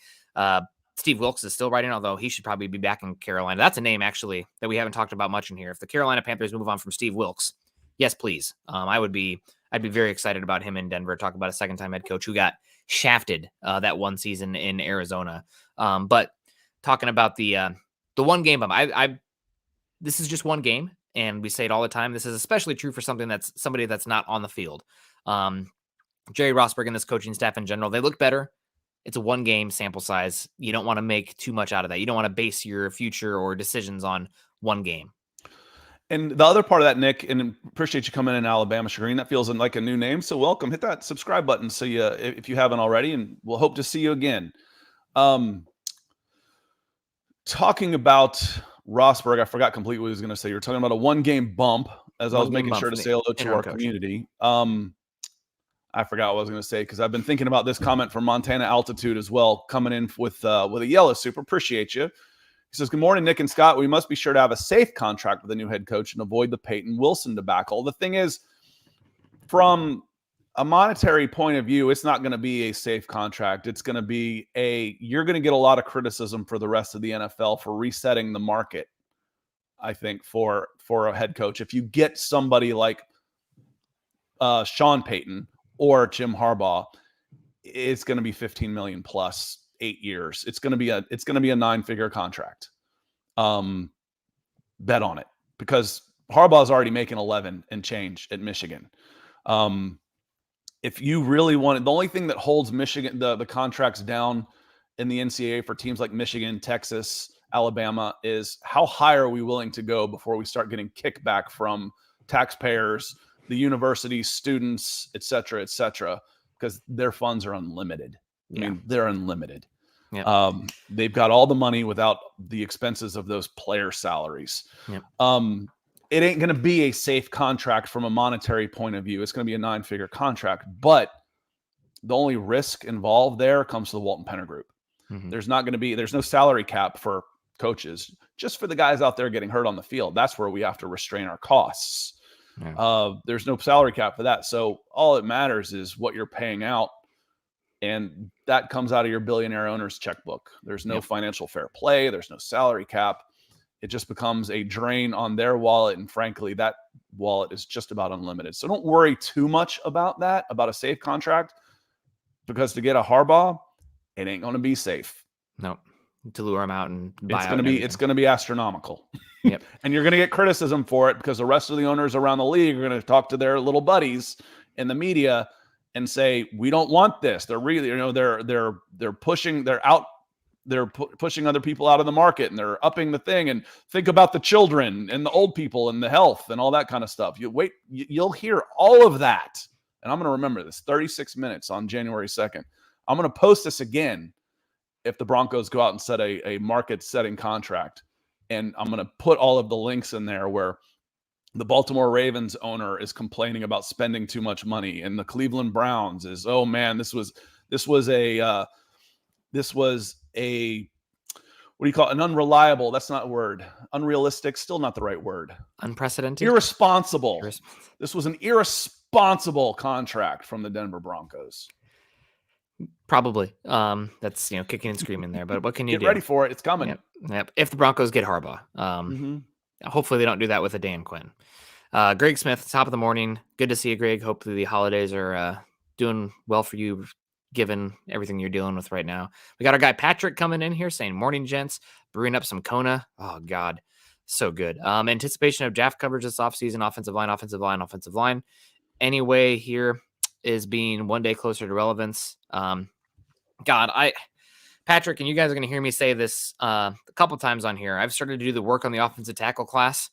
Steve Wilkes is still writing, although he should probably be back in Carolina. That's a name, actually, that we haven't talked about much in here. If the Carolina Panthers move on from Steve Wilkes, yes, please. I'd be very excited about him in Denver. Talk about a second-time head coach who got shafted that one season in Arizona. But talking about the one game bump, this is just one game, and we say it all the time. This is especially true for somebody that's not on the field. Jerry Rosburg and this coaching staff in general, they look better. It's a one-game sample size. You don't want to make too much out of that. You don't want to base your future or decisions on one game. And the other part of that, Nick, and appreciate you coming in, Alabama Shagreen. That feels like a new name, so welcome. Hit that subscribe button so if you haven't already, and we'll hope to see you again. Talking about Rosberg, I forgot completely what he was going to say. You were talking about a one-game bump, as I was making sure to say hello to our community. I forgot what I was going to say because I've been thinking about this comment from Montana Altitude as well, coming in with a yellow super. Appreciate you. He says, good morning, Nick and Scott. We must be sure to have a safe contract with a new head coach and avoid the Paton Wilson debacle. The thing is, from a monetary point of view, it's not going to be a safe contract. It's going to be you're going to get a lot of criticism for the rest of the NFL for resetting the market, I think, for a head coach. If you get somebody like Sean Payton or Jim Harbaugh, it's going to be 15 million plus 8 years. It's going to be a 9-figure contract. Bet on it because Harbaugh's already making 11 and change at Michigan. If you really want, the only thing that holds Michigan, the contracts down in the NCAA for teams like Michigan, Texas, Alabama, is how high are we willing to go before we start getting kickback from taxpayers, the universities, students, et cetera, because their funds are unlimited. I mean, they're unlimited. Yep. They've got all the money without the expenses of those player salaries. Yep. It ain't going to be a safe contract from a monetary point of view. It's going to be a 9-figure contract, but the only risk involved there comes to the Walton Penner Group. Mm-hmm. There's no salary cap for coaches, just for the guys out there getting hurt on the field. That's where we have to restrain our costs. Yeah. There's no salary cap for that. So all it matters is what you're paying out. And that comes out of your billionaire owner's checkbook. There's no financial fair play. There's no salary cap. It just becomes a drain on their wallet. And frankly, that wallet is just about unlimited. So don't worry too much about that, about a safe contract, because to get a Harbaugh, it ain't going to be safe. No, to lure him out and buy it's going to be astronomical. Yep. And you're going to get criticism for it because the rest of the owners around the league are going to talk to their little buddies in the media and say, we don't want this. They're really, they're pushing, they're pushing other people out of the market, and they're upping the thing, and think about the children and the old people and the health and all that kind of stuff. You'll hear all of that. And I'm going to remember this 36 minutes on January 2nd. I'm going to post this again if the Broncos go out and set a market setting contract. And I'm going to put all of the links in there where the Baltimore Ravens owner is complaining about spending too much money, and the Cleveland Browns is, oh man, this was a what do you call it? An unreliable, that's not a word. Unrealistic, still not the right word. Unprecedented. Irresponsible. This was an irresponsible contract from the Denver Broncos. Probably. That's kicking and screaming there, but what can you do? Get ready for it. It's coming. Yep. If the Broncos get Harbaugh. Hopefully they don't do that with a Dan Quinn. Greg Smith, top of the morning. Good to see you, Greg. Hopefully the holidays are doing well for you, given everything you're dealing with right now. We got our guy Patrick coming in here saying, morning, gents. Brewing up some Kona. Oh, God. So good. Anticipation of draft coverage this offseason. Offensive line. Anyway, here is being one day closer to relevance. Patrick, and you guys are going to hear me say this a couple times on here. I've started to do the work on the offensive tackle class,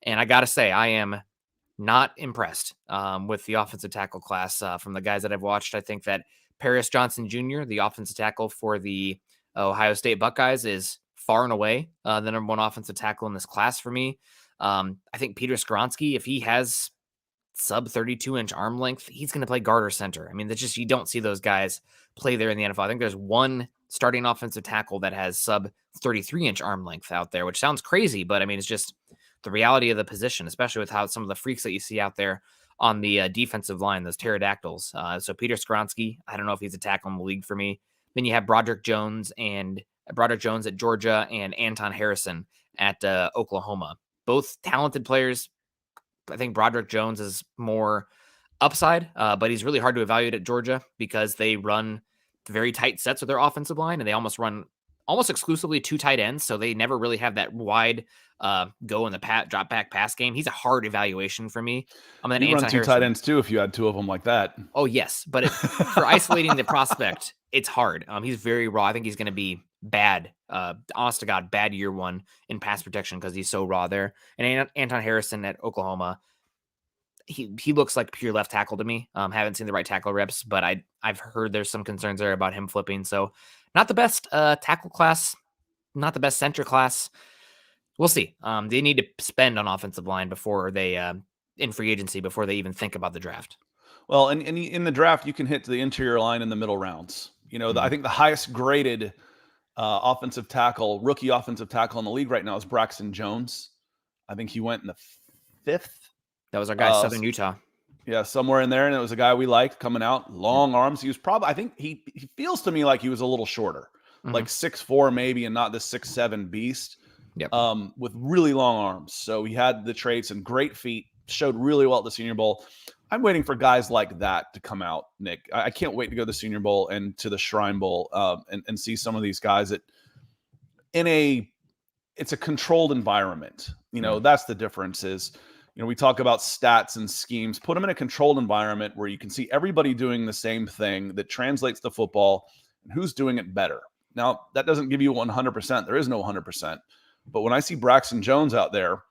and I got to say, I am not impressed with the offensive tackle class from the guys that I've watched. I think that Paris Johnson Jr., the offensive tackle for the Ohio State Buckeyes, is far and away the number one offensive tackle in this class for me. I think Peter Skoronski, if he has sub 32-inch arm length, he's going to play guard or center. I mean, that's just, you don't see those guys play there in the NFL. I think there's one starting offensive tackle that has sub 33-inch arm length out there, which sounds crazy, but I mean, it's just the reality of the position, especially with how some of the freaks that you see out there on the defensive line, those pterodactyls. So Peter Skoronski, I don't know if he's a tackle in the league for me. Then you have Broderick Jones at Georgia and Anton Harrison at Oklahoma. Both talented players. I think Broderick Jones is more upside, but he's really hard to evaluate at Georgia because they run very tight sets with their offensive line, and they run almost exclusively two tight ends, so they never really have that wide go in the drop back pass game. He's a hard evaluation for me. Then you run two tight ends too if you had two of them like that. Oh yes, but for isolating the prospect, it's hard. He's very raw. I think he's going to be bad. Honest to God, bad year one in pass protection because he's so raw there. And Anton Harrison at Oklahoma, he looks like pure left tackle to me. Haven't seen the right tackle reps, but I've heard there's some concerns there about him flipping. So not the best tackle class, not the best center class. We'll see. They need to spend on offensive line before they in free agency before they even think about the draft. Well, and in the draft, you can hit the interior line in the middle rounds. I think the highest graded rookie offensive tackle in the league right now is Braxton Jones. I think he went in the 5th. That was our guy, Southern Utah. Yeah, somewhere in there. And it was a guy we liked coming out, long arms. He was I think he feels to me like he was a little shorter, like 6'4" maybe, and not the 6'7" beast. Yep. With really long arms. So he had the traits and great feet, showed really well at the Senior Bowl. I'm waiting for guys like that to come out, Nick. I can't wait to go to the Senior Bowl and to the Shrine Bowl and see some of these guys that it's a controlled environment. That's the difference is, we talk about stats and schemes. Put them in a controlled environment where you can see everybody doing the same thing that translates to football and who's doing it better. Now, that doesn't give you 100%. There is no 100%. But when I see Braxton Jones out there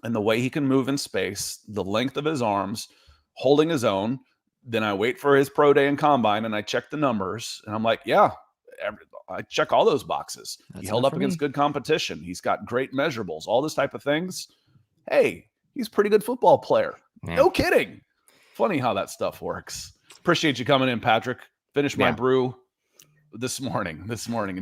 and the way he can move in space, the length of his arms, holding his own, then I wait for his pro day and combine and I check the numbers and I'm like, yeah, I check all those boxes. He held up against good competition. He's got great measurables, all this type of things. Hey, he's a pretty good football player. Yeah. No kidding. Funny how that stuff works. Appreciate you coming in, Patrick. Finished my brew this morning. And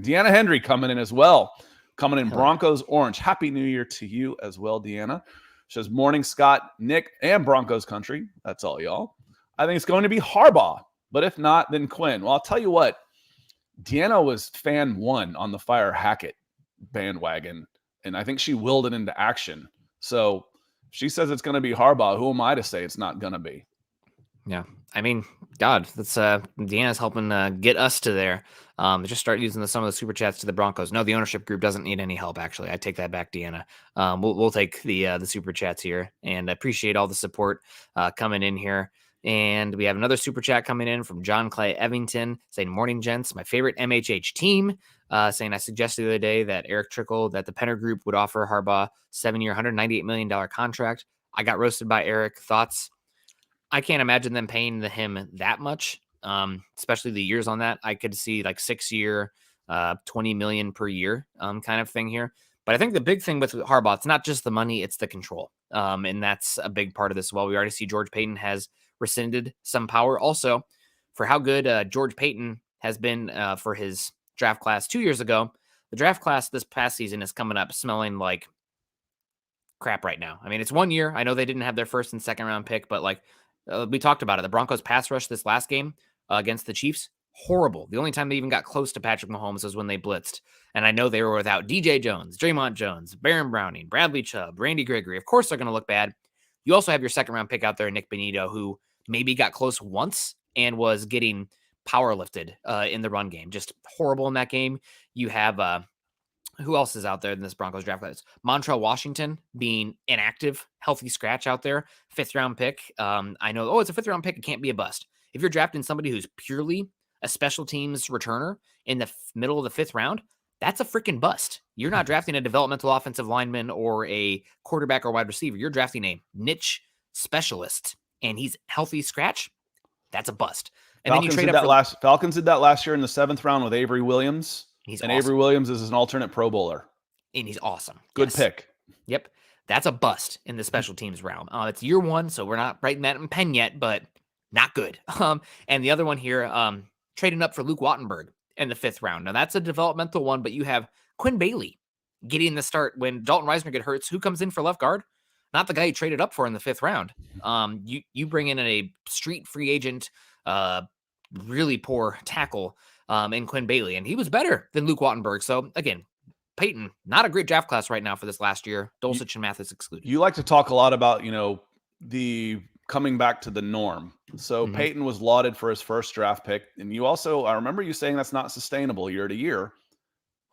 Deanna Hendry coming in as well. Coming in Broncos orange. Happy New Year to you as well, Deanna. Says, morning, Scott, Nick, and Broncos country. That's all, y'all. I think it's going to be Harbaugh. But if not, then Quinn. Well, I'll tell you what. Deanna was fan 1 on the Fire Hackett bandwagon. And I think she willed it into action. So she says it's going to be Harbaugh. Who am I to say it's not going to be? Yeah. I mean, God, that's Deanna's helping get us to there. Just start using some of the super chats to the Broncos. No, the ownership group doesn't need any help. Actually, I take that back, Deanna. We'll take the super chats here, and I appreciate all the support coming in here. And we have another super chat coming in from John Clay Evington saying, "Morning, gents. My favorite MHH team." Saying, I suggested the other day that Eric Trickle, that the Penner Group would offer Harbaugh 7-year, $198 million contract. I got roasted by Eric. Thoughts? I can't imagine them paying him that much, especially the years on that. I could see like 6-year, $20 million per year kind of thing here. But I think the big thing with Harbaugh, it's not just the money, it's the control. And that's a big part of this as well. We already see George Paton has rescinded some power. Also, for how good George Paton has been for his draft class 2 years ago, the draft class this past season is coming up smelling like crap right now. I mean, it's 1 year. I know they didn't have their first and second round pick, but like we talked about it, the Broncos pass rush this last game against the Chiefs, horrible. The only time they even got close to Patrick Mahomes was when they blitzed. And I know they were without DJ Jones, Draymond Jones, Baron Browning, Bradley Chubb, Randy Gregory. Of course, they're going to look bad. You also have your second round pick out there, Nick Bonito, who maybe got close once and was getting power lifted in the run game. Just horrible in that game. You have who else is out there in this Broncos draft class? Montrell Washington being inactive, healthy scratch out there, 5th round pick. I know, it's a 5th round pick. It can't be a bust. If you're drafting somebody who's purely a special teams returner in the middle of the 5th round, that's a freaking bust. You're not drafting a developmental offensive lineman or a quarterback or wide receiver. You're drafting a niche specialist, and he's healthy scratch. That's a bust. And Falcons then you trade up Falcons did that last year in the 7th round with Avery Williams. He's and awesome. Avery Williams is an alternate Pro Bowler. And he's awesome. Good pick. Yep. That's a bust in the special teams realm. It's year 1, so we're not writing that in pen yet, but not good. And the other one here, trading up for Luke Wattenberg in the 5th round. Now, that's a developmental one, but you have Quinn Bailey getting the start when Dalton Reisner gets hurt. Who comes in for left guard? Not the guy you traded up for in the 5th round. You bring in a street free agent, really poor tackle in Quinn Bailey, and he was better than Luke Wattenberg. So again, Paton, not a great draft class right now for this last year. Dulcich and Mathis excluded. You like to talk a lot about, the coming back to the norm. So Paton was lauded for his first draft pick. And you also, I remember you saying that's not sustainable year to year.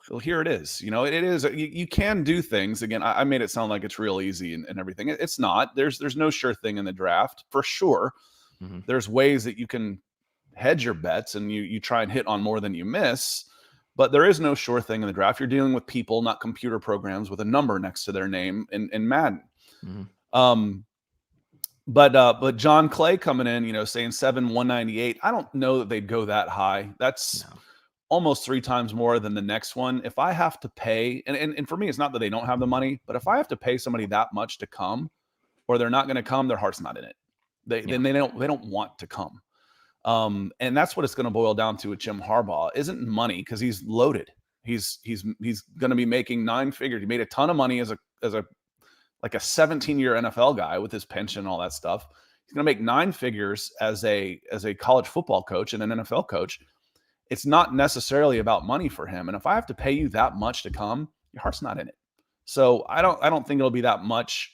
Well, here it is. It is. You can do things. Again, I made it sound like it's real easy and everything. It's not. There's no sure thing in the draft, for sure. There's ways that you can hedge your bets and you try and hit on more than you miss, but there is no sure thing in the draft. You're dealing with people, not computer programs with a number next to their name in Madden. But John Clay coming in, saying 7-198. I don't know that they'd go that high. That's almost 3 times more than the next one. If I have to pay, and for me, it's not that they don't have the money, but if I have to pay somebody that much to come, or they're not going to come, their heart's not in it. Then they don't want to come. And that's what it's going to boil down to with Jim Harbaugh. Isn't money, because he's loaded. He's going to be making 9 figures. He made a ton of money as a 17-year NFL guy with his pension and all that stuff. He's going to make 9 figures as a college football coach and an NFL coach. It's not necessarily about money for him. And if I have to pay you that much to come, your heart's not in it. So I don't think it'll be that much.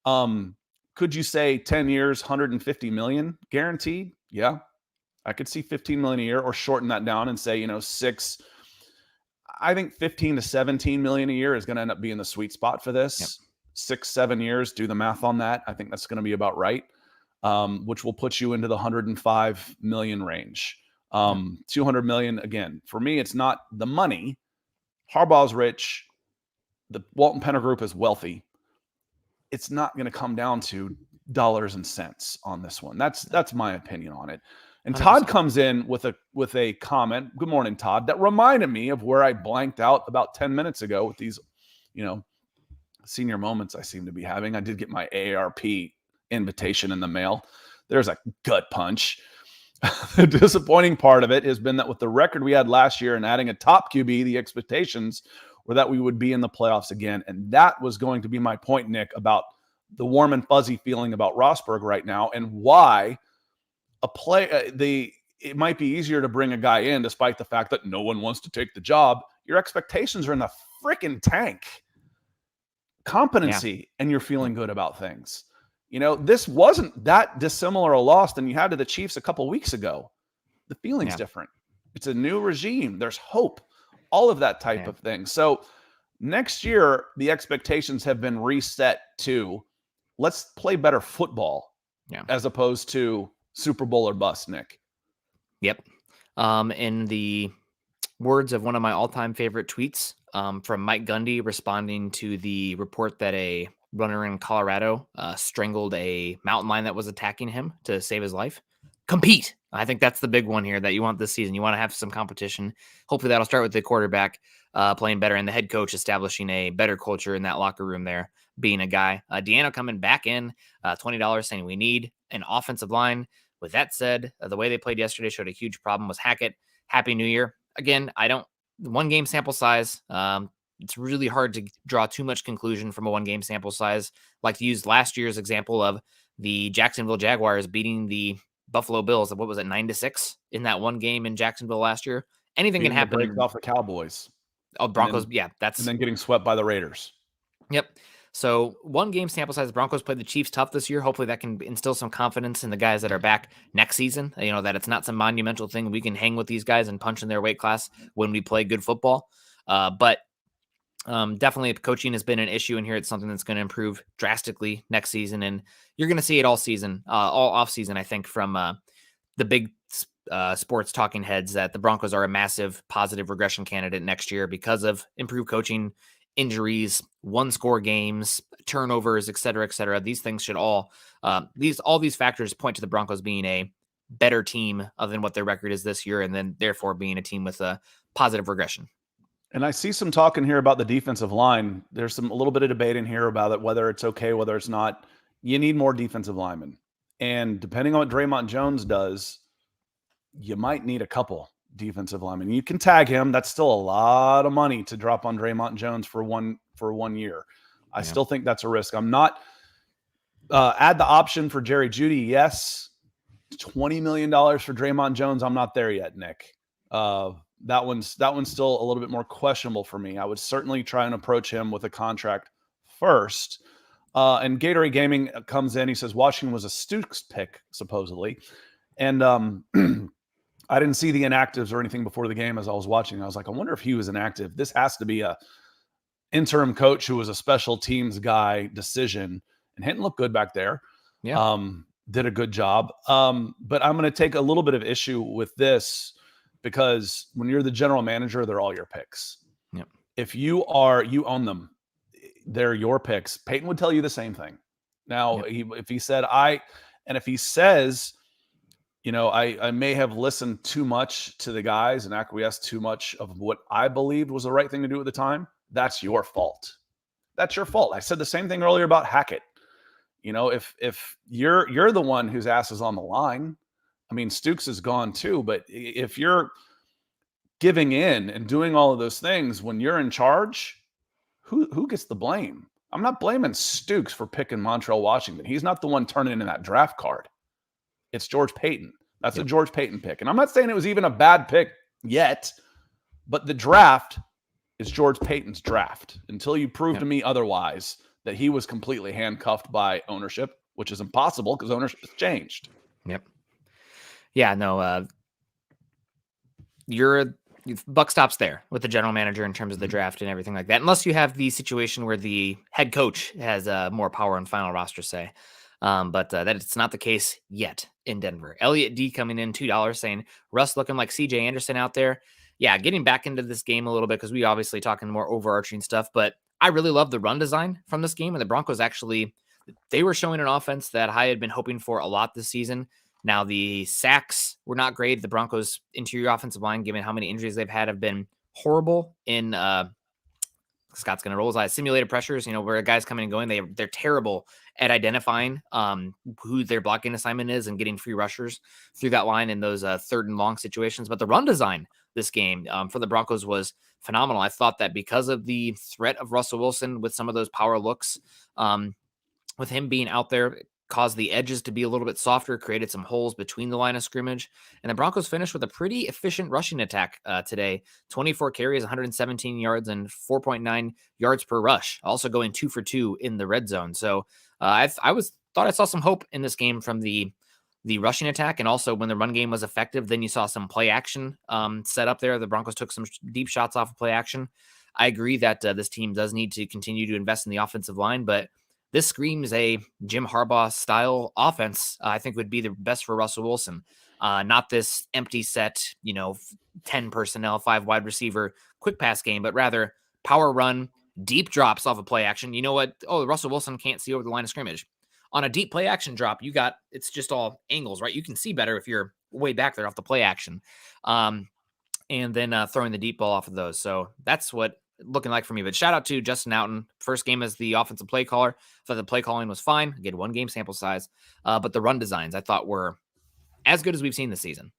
Could you say 10 years, 150 million guaranteed? Yeah. I could see 15 million a year, or shorten that down and say, 6. I think 15 to 17 million a year is going to end up being the sweet spot for this. 6-7 years. Do the math on that. I think that's going to be about right, which will put you into the 105 million range. 200 million, again, for me, it's not the money. Harbaugh's rich. The Walton Penner Group is wealthy. It's not going to come down to dollars and cents on this one. That's my opinion on it. And 100%. Todd comes in with a comment. Good morning, Todd. That reminded me of where I blanked out about 10 minutes ago with these, senior moments I seem to be having. I did get my AARP invitation in the mail. There's a gut punch. The disappointing part of it has been that with the record we had last year and adding a top QB, the expectations were that we would be in the playoffs again. And that was going to be my point, Nick, about the warm and fuzzy feeling about Rosberg right now and why it might be easier to bring a guy in despite the fact that no one wants to take the job. Your expectations are in the freaking tank. Competency, and you're feeling good about things. This wasn't that dissimilar a loss than you had to the Chiefs a couple weeks ago. The feeling's different. It's a new regime. There's hope, all of that type of thing. So next year, the expectations have been reset to let's play better football as opposed to Super Bowl or bust, Nick. Yep. In the words of one of my all-time favorite tweets from Mike Gundy responding to the report that a runner in Colorado strangled a mountain lion that was attacking him to save his life. Compete. I think that's the big one here that you want this season. You want to have some competition. Hopefully that'll start with the quarterback playing better and the head coach establishing a better culture in that locker room there, being a guy. Deanna coming back in, $20 saying we need an offensive line. With that said, the way they played yesterday showed a huge problem with Hackett. Happy New Year. Again, one game sample size. It's really hard to draw too much conclusion from a one game sample size. Like to use last year's example of the Jacksonville Jaguars beating the Buffalo Bills. What was it, 9-6 in that one game in Jacksonville last year? Anything can happen. Breaks off the Cowboys. Oh, Broncos. And then getting swept by the Raiders. Yep. So one game sample size. The Broncos played the Chiefs tough this year. Hopefully that can instill some confidence in the guys that are back next season. That it's not some monumental thing. We can hang with these guys and punch in their weight class when we play good football. But definitely coaching has been an issue in here. It's something that's going to improve drastically next season. And you're going to see it all season, all off season, I think, from the big sports talking heads that the Broncos are a massive positive regression candidate next year because of improved coaching, injuries, one-score games, turnovers, et cetera, et cetera. These things should all these factors point to the Broncos being a better team than what their record is this year, and then therefore being a team with a positive regression. And I see some talk in here about the defensive line. There's a little bit of debate in here about it, whether it's okay, whether it's not. You need more defensive linemen. And depending on what Draymond Jones does, you might need a couple defensive linemen. You can tag him. That's still a lot of money to drop on Draymond Jones for one year. I still think that's a risk. I'm not add the option for Jerry Jeudy. Yes. $20 million for Draymond Jones. I'm not there yet, Nick. That one's still a little bit more questionable for me. I would certainly try and approach him with a contract first. And Gatorade Gaming comes in. He says Washington was a Stooks pick, supposedly. And I didn't see the inactives or anything before the game as I was watching. I was like, I wonder if he was inactive. This has to be a interim coach who was a special teams guy decision. And Hinton looked good back there. Yeah. Did a good job. But I'm going to take a little bit of issue with this because when you're the general manager, they're all your picks. Yep. If you own them, they're your picks. Paton would tell you the same thing. Now, if he says, I may have listened too much to the guys and acquiesced too much of what I believed was the right thing to do at the time, that's your fault. That's your fault. I said the same thing earlier about Hackett. If you're the one whose ass is on the line, I mean, Stooks is gone too, but if you're giving in and doing all of those things when you're in charge, who gets the blame? I'm not blaming Stooks for picking Montreal Washington. He's not the one turning in that draft card. It's George Paton. That's a George Paton pick. And I'm not saying it was even a bad pick yet, but the draft is George Paton's draft until you prove to me otherwise that he was completely handcuffed by ownership, which is impossible because ownership has changed. Yep. Yeah, no, you're buck stops there with the general manager in terms of the draft and everything like that, unless you have the situation where the head coach has more power and final roster say. But that it's not the case yet in Denver. Elliot D coming in $2 saying Russ looking like CJ Anderson out there. Yeah, getting back into this game a little bit because we obviously talking more overarching stuff, but I really love the run design from this game. And the Broncos actually, they were showing an offense that I had been hoping for a lot this season. Now, the sacks were not great. The Broncos' interior offensive line, given how many injuries they've had, have been horrible in Scott's going to roll his eyes. Simulated pressures, where a guy's coming and going, they're terrible at identifying who their blocking assignment is and getting free rushers through that line in those third and long situations. But the run design this game for the Broncos was phenomenal. I thought that because of the threat of Russell Wilson with some of those power looks, with him being out there, caused the edges to be a little bit softer, created some holes between the line of scrimmage. And the Broncos finished with a pretty efficient rushing attack today. 24 carries, 117 yards, and 4.9 yards per rush. Also going 2 for 2 in the red zone. So I thought I saw some hope in this game from the rushing attack. And also when the run game was effective, then you saw some play action set up there. The Broncos took some deep shots off of play action. I agree that this team does need to continue to invest in the offensive line, but this screams a Jim Harbaugh style offense. I think would be the best for Russell Wilson. Not this empty set, 10 personnel, 5 wide receiver, quick pass game, but rather power run, deep drops off of play action. You know what? Oh, Russell Wilson can't see over the line of scrimmage. On a deep play action drop, it's just all angles, right? You can see better if you're way back there off the play action. And then throwing the deep ball off of those. So that's what looking like for me. But shout out to Justin Outen. First game as the offensive play caller. Thought the play calling was fine. Again, 1 game sample size. But the run designs I thought were as good as we've seen this season.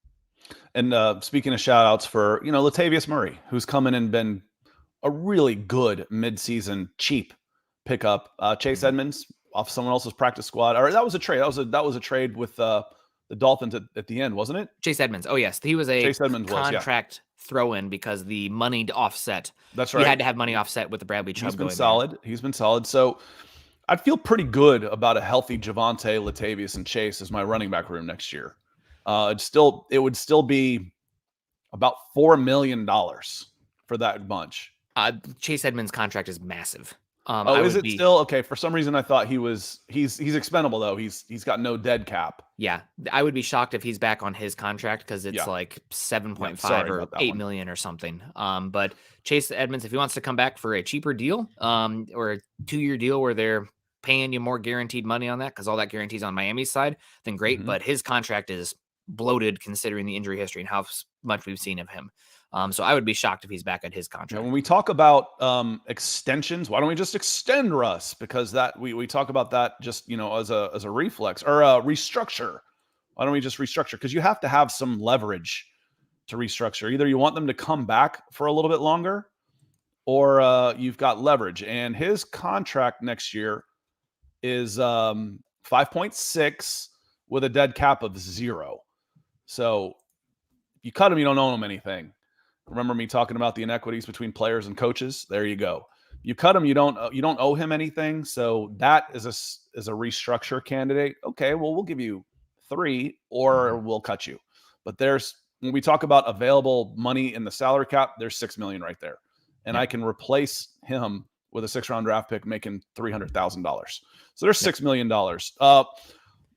And speaking of shout outs for, Latavius Murray, who's come in and been a really good midseason cheap pickup. Chase Edmonds off someone else's practice squad. Or that was a trade. That was a trade with the Dolphins at the end, wasn't it? Chase Edmonds. Oh, yes. He was a contract throw-in because the money to offset. That's right. You had to have money offset with the Bradley Chubb. He's been solid. So I'd feel pretty good about a healthy Javonte, Latavius, and Chase as my running back room next year. It would still be about $4 million for that bunch. Chase Edmonds' contract is massive. Is it still okay? For some reason, I thought he's expendable though. He's got no dead cap. Yeah, I would be shocked if he's back on his contract because it's like 7.5 or 8 million or something. But Chase Edmonds, if he wants to come back for a cheaper deal, or a 2-year deal where they're paying you more guaranteed money on that because all that guarantees on Miami's side, then great. But his contract is bloated considering the injury history and how much we've seen of him. So I would be shocked if he's back at his contract. When we talk about extensions, why don't we just extend Russ? Because that we talk about that just as a reflex or a restructure. Why don't we just restructure? Because you have to have some leverage to restructure. Either you want them to come back for a little bit longer, or you've got leverage. And his contract next year is 5.6 with a dead cap of 0. So you cut him, you don't owe him anything. Remember me talking about the inequities between players and coaches? There you go. You cut him, you don't owe him anything. So that is a restructure candidate. Okay, well, we'll give you 3 or we'll cut you. But when we talk about available money in the salary cap, there's $6 million right there. And I can replace him with a 6th-round draft pick making $300,000. So there's $6 million.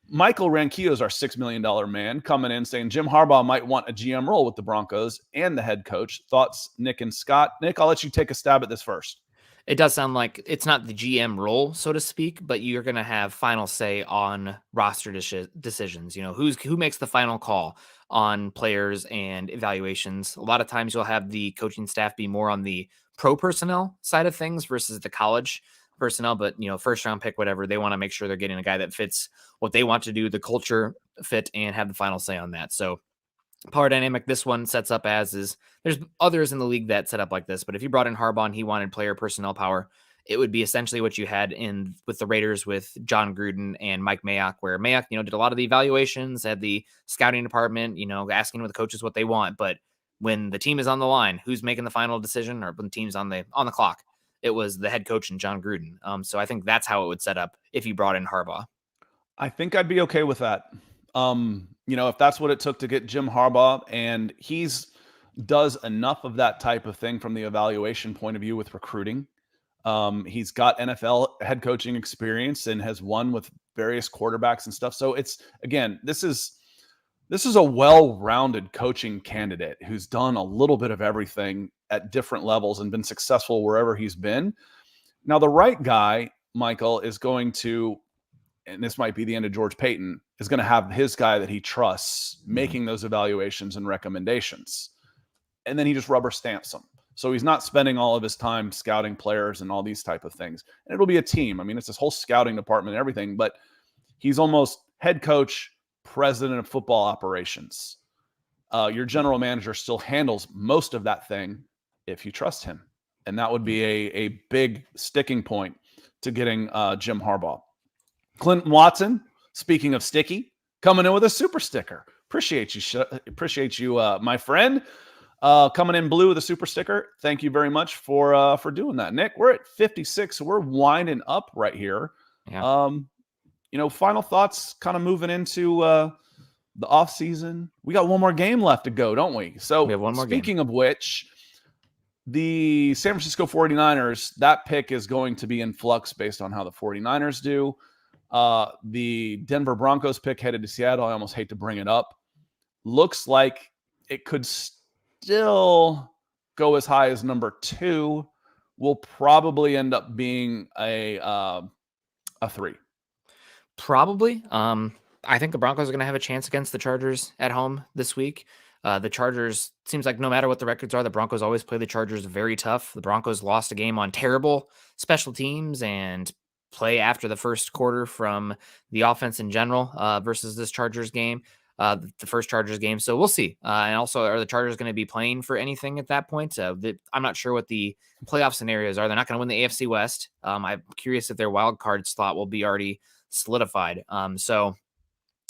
Michael Ranquillo is our $6 million man coming in saying Jim Harbaugh might want a GM role with the Broncos and the head coach. Thoughts, Nick and Scott? Nick, I'll let you take a stab at this first. It does sound like it's not the GM role, so to speak, but you're going to have final say on roster decisions. Who makes the final call on players and evaluations. A lot of times you'll have the coaching staff be more on the pro personnel side of things versus the college personnel, but 1st round pick, whatever, they want to make sure they're getting a guy that fits what they want to do, the culture fit, and have the final say on that. So power dynamic, this one sets up there's others in the league that set up like this, but if you brought in Harbaugh and he wanted player personnel power, it would be essentially what you had with the Raiders with John Gruden and Mike Mayock, where Mayock, did a lot of the evaluations, had the scouting department, asking the coaches what they want. But when the team is on the line, who's making the final decision, or when the team's on the clock, it was the head coach and John Gruden. So I think that's how it would set up if you brought in Harbaugh. I think I'd be okay with that. If that's what it took to get Jim Harbaugh, and he's does enough of that type of thing from the evaluation point of view with recruiting. He's got NFL head coaching experience and has won with various quarterbacks and stuff. So it's, again, this is a well-rounded coaching candidate who's done a little bit of everything at different levels and been successful wherever he's been. Now, the right guy, Michael, is going to, and this might be the end of George Paton, is going to have his guy that he trusts making those evaluations and recommendations. And then he just rubber stamps them. So he's not spending all of his time scouting players and all these type of things. And it'll be a team. I mean, it's this whole scouting department and everything, but he's almost head coach, president of football operations. Your general manager still handles most of that thing if you trust him. And that would be a big sticking point to getting Jim Harbaugh. Clinton Watson, speaking of sticky, coming in with a super sticker. Appreciate you, my friend. Coming in blue with a super sticker. Thank you very much for doing that, Nick. We're at 56, so we're winding up right here. Yeah. Final thoughts, kind of moving into the off season. We got one more game left to go, don't we? So we have one more speaking game. of which, the San Francisco 49ers, that pick is going to be in flux based on how the 49ers do. The Denver Broncos pick headed to Seattle. I almost hate to bring it up. Looks like it could still go as high as number 2. Will probably end up being a 3. Probably. I think the Broncos are going to have a chance against the Chargers at home this week. The Chargers, seems like no matter what the records are, the Broncos always play the Chargers very tough. The Broncos lost a game on terrible special teams and play after the first quarter from the offense in general versus this Chargers game, the first Chargers game. So we'll see. And also, are the Chargers going to be playing for anything at that point? I'm not sure what the playoff scenarios are. They're not going to win the AFC West. I'm curious if their wild card slot will be already solidified. So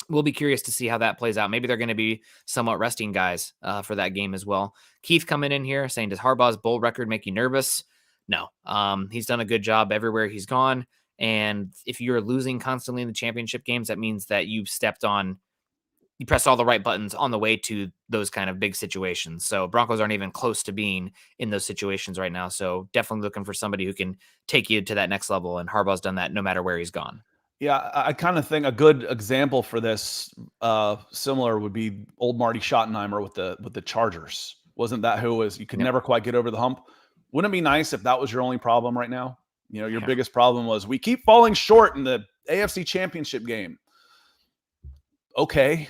we'll be curious to see how that plays out. Maybe they're going to be somewhat resting guys for that game as well. Keith coming in here saying, does Harbaugh's bowl record make you nervous? No. He's done a good job everywhere he's gone. And if you're losing constantly in the championship games, that means that you pressed all the right buttons on the way to those kind of big situations. So Broncos aren't even close to being in those situations right now. So definitely looking for somebody who can take you to that next level. And Harbaugh's done that no matter where he's gone. Yeah, I kind of think a good example for this, similar, would be old Marty Schottenheimer with the Chargers. Wasn't that who was, you could never quite get over the hump? Wouldn't it be nice if that was your only problem right now? Your biggest problem was, we keep falling short in the AFC Championship game. Okay.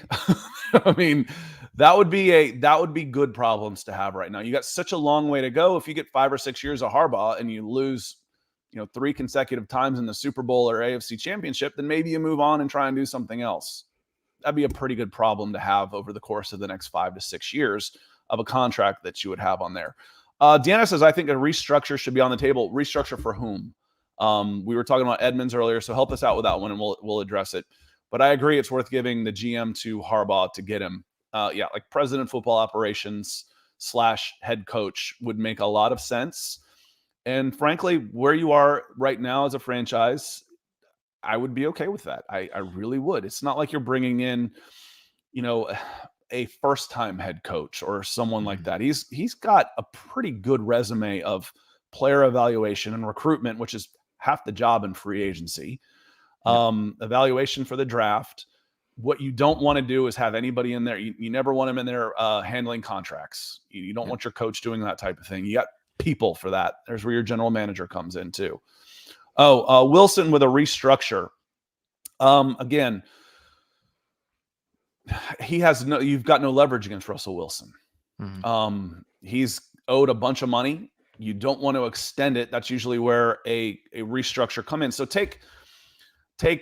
I mean, that would be good problems to have right now. You got such a long way to go. If you get 5 or 6 years of Harbaugh and you lose 3 consecutive times in the Super Bowl or AFC Championship, then maybe you move on and try and do something else. That'd be a pretty good problem to have over the course of the next 5 to 6 years of a contract that you would have on there. Deanna says, I think a restructure should be on the table. Restructure for whom? We were talking about Edmonds earlier, so help us out with that one and we'll address it. But I agree, it's worth giving the GM to Harbaugh to get him. Like president of football operations / head coach would make a lot of sense. And frankly, where you are right now as a franchise, I would be okay with that. I really would. It's not like you're bringing in, a first-time head coach or someone like that. He's got a pretty good resume of player evaluation and recruitment, which is half the job in free agency. Evaluation for the draft. What you don't want to do is have anybody in there. You never want him in there handling contracts. You don't want your coach doing that type of thing. You got people for that. There's where your general manager comes in too. Wilson with a restructure. Again, you've got no leverage against Russell Wilson. He's owed a bunch of money. You don't want to extend it. That's usually where a restructure come in. So take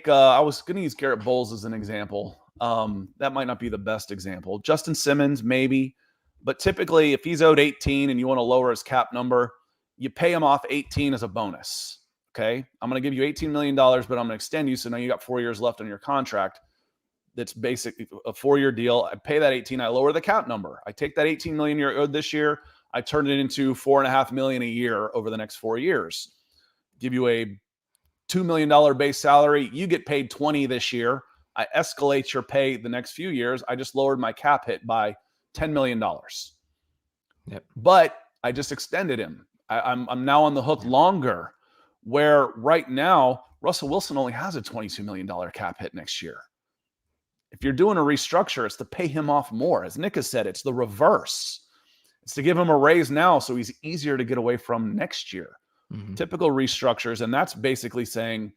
I was going to use Garrett Bowles as an example. That might not be the best example. Justin Simmons, maybe. But typically, if he's owed 18 and you want to lower his cap number, you pay him off 18 as a bonus. Okay? I'm going to give you $18 million, but I'm going to extend you. So now you got 4 years left on your contract. That's basically a 4-year deal. I pay that 18. I lower the cap number. I take that 18 million you're owed this year. I turn it into $4.5 million a year over the next 4 years. Give you a $2 million base salary. You get paid 20 this year. I escalate your pay the next few years. I just lowered my cap hit by $10 million. Yep. but I just extended him. I'm now on the hook longer, where right now Russell Wilson only has a $22 million cap hit next year. If you're doing a restructure, it's to pay him off more. As Nick has said, it's the reverse. It's to give him a raise now so he's easier to get away from next year. Mm-hmm. Typical restructures, and that's basically saying,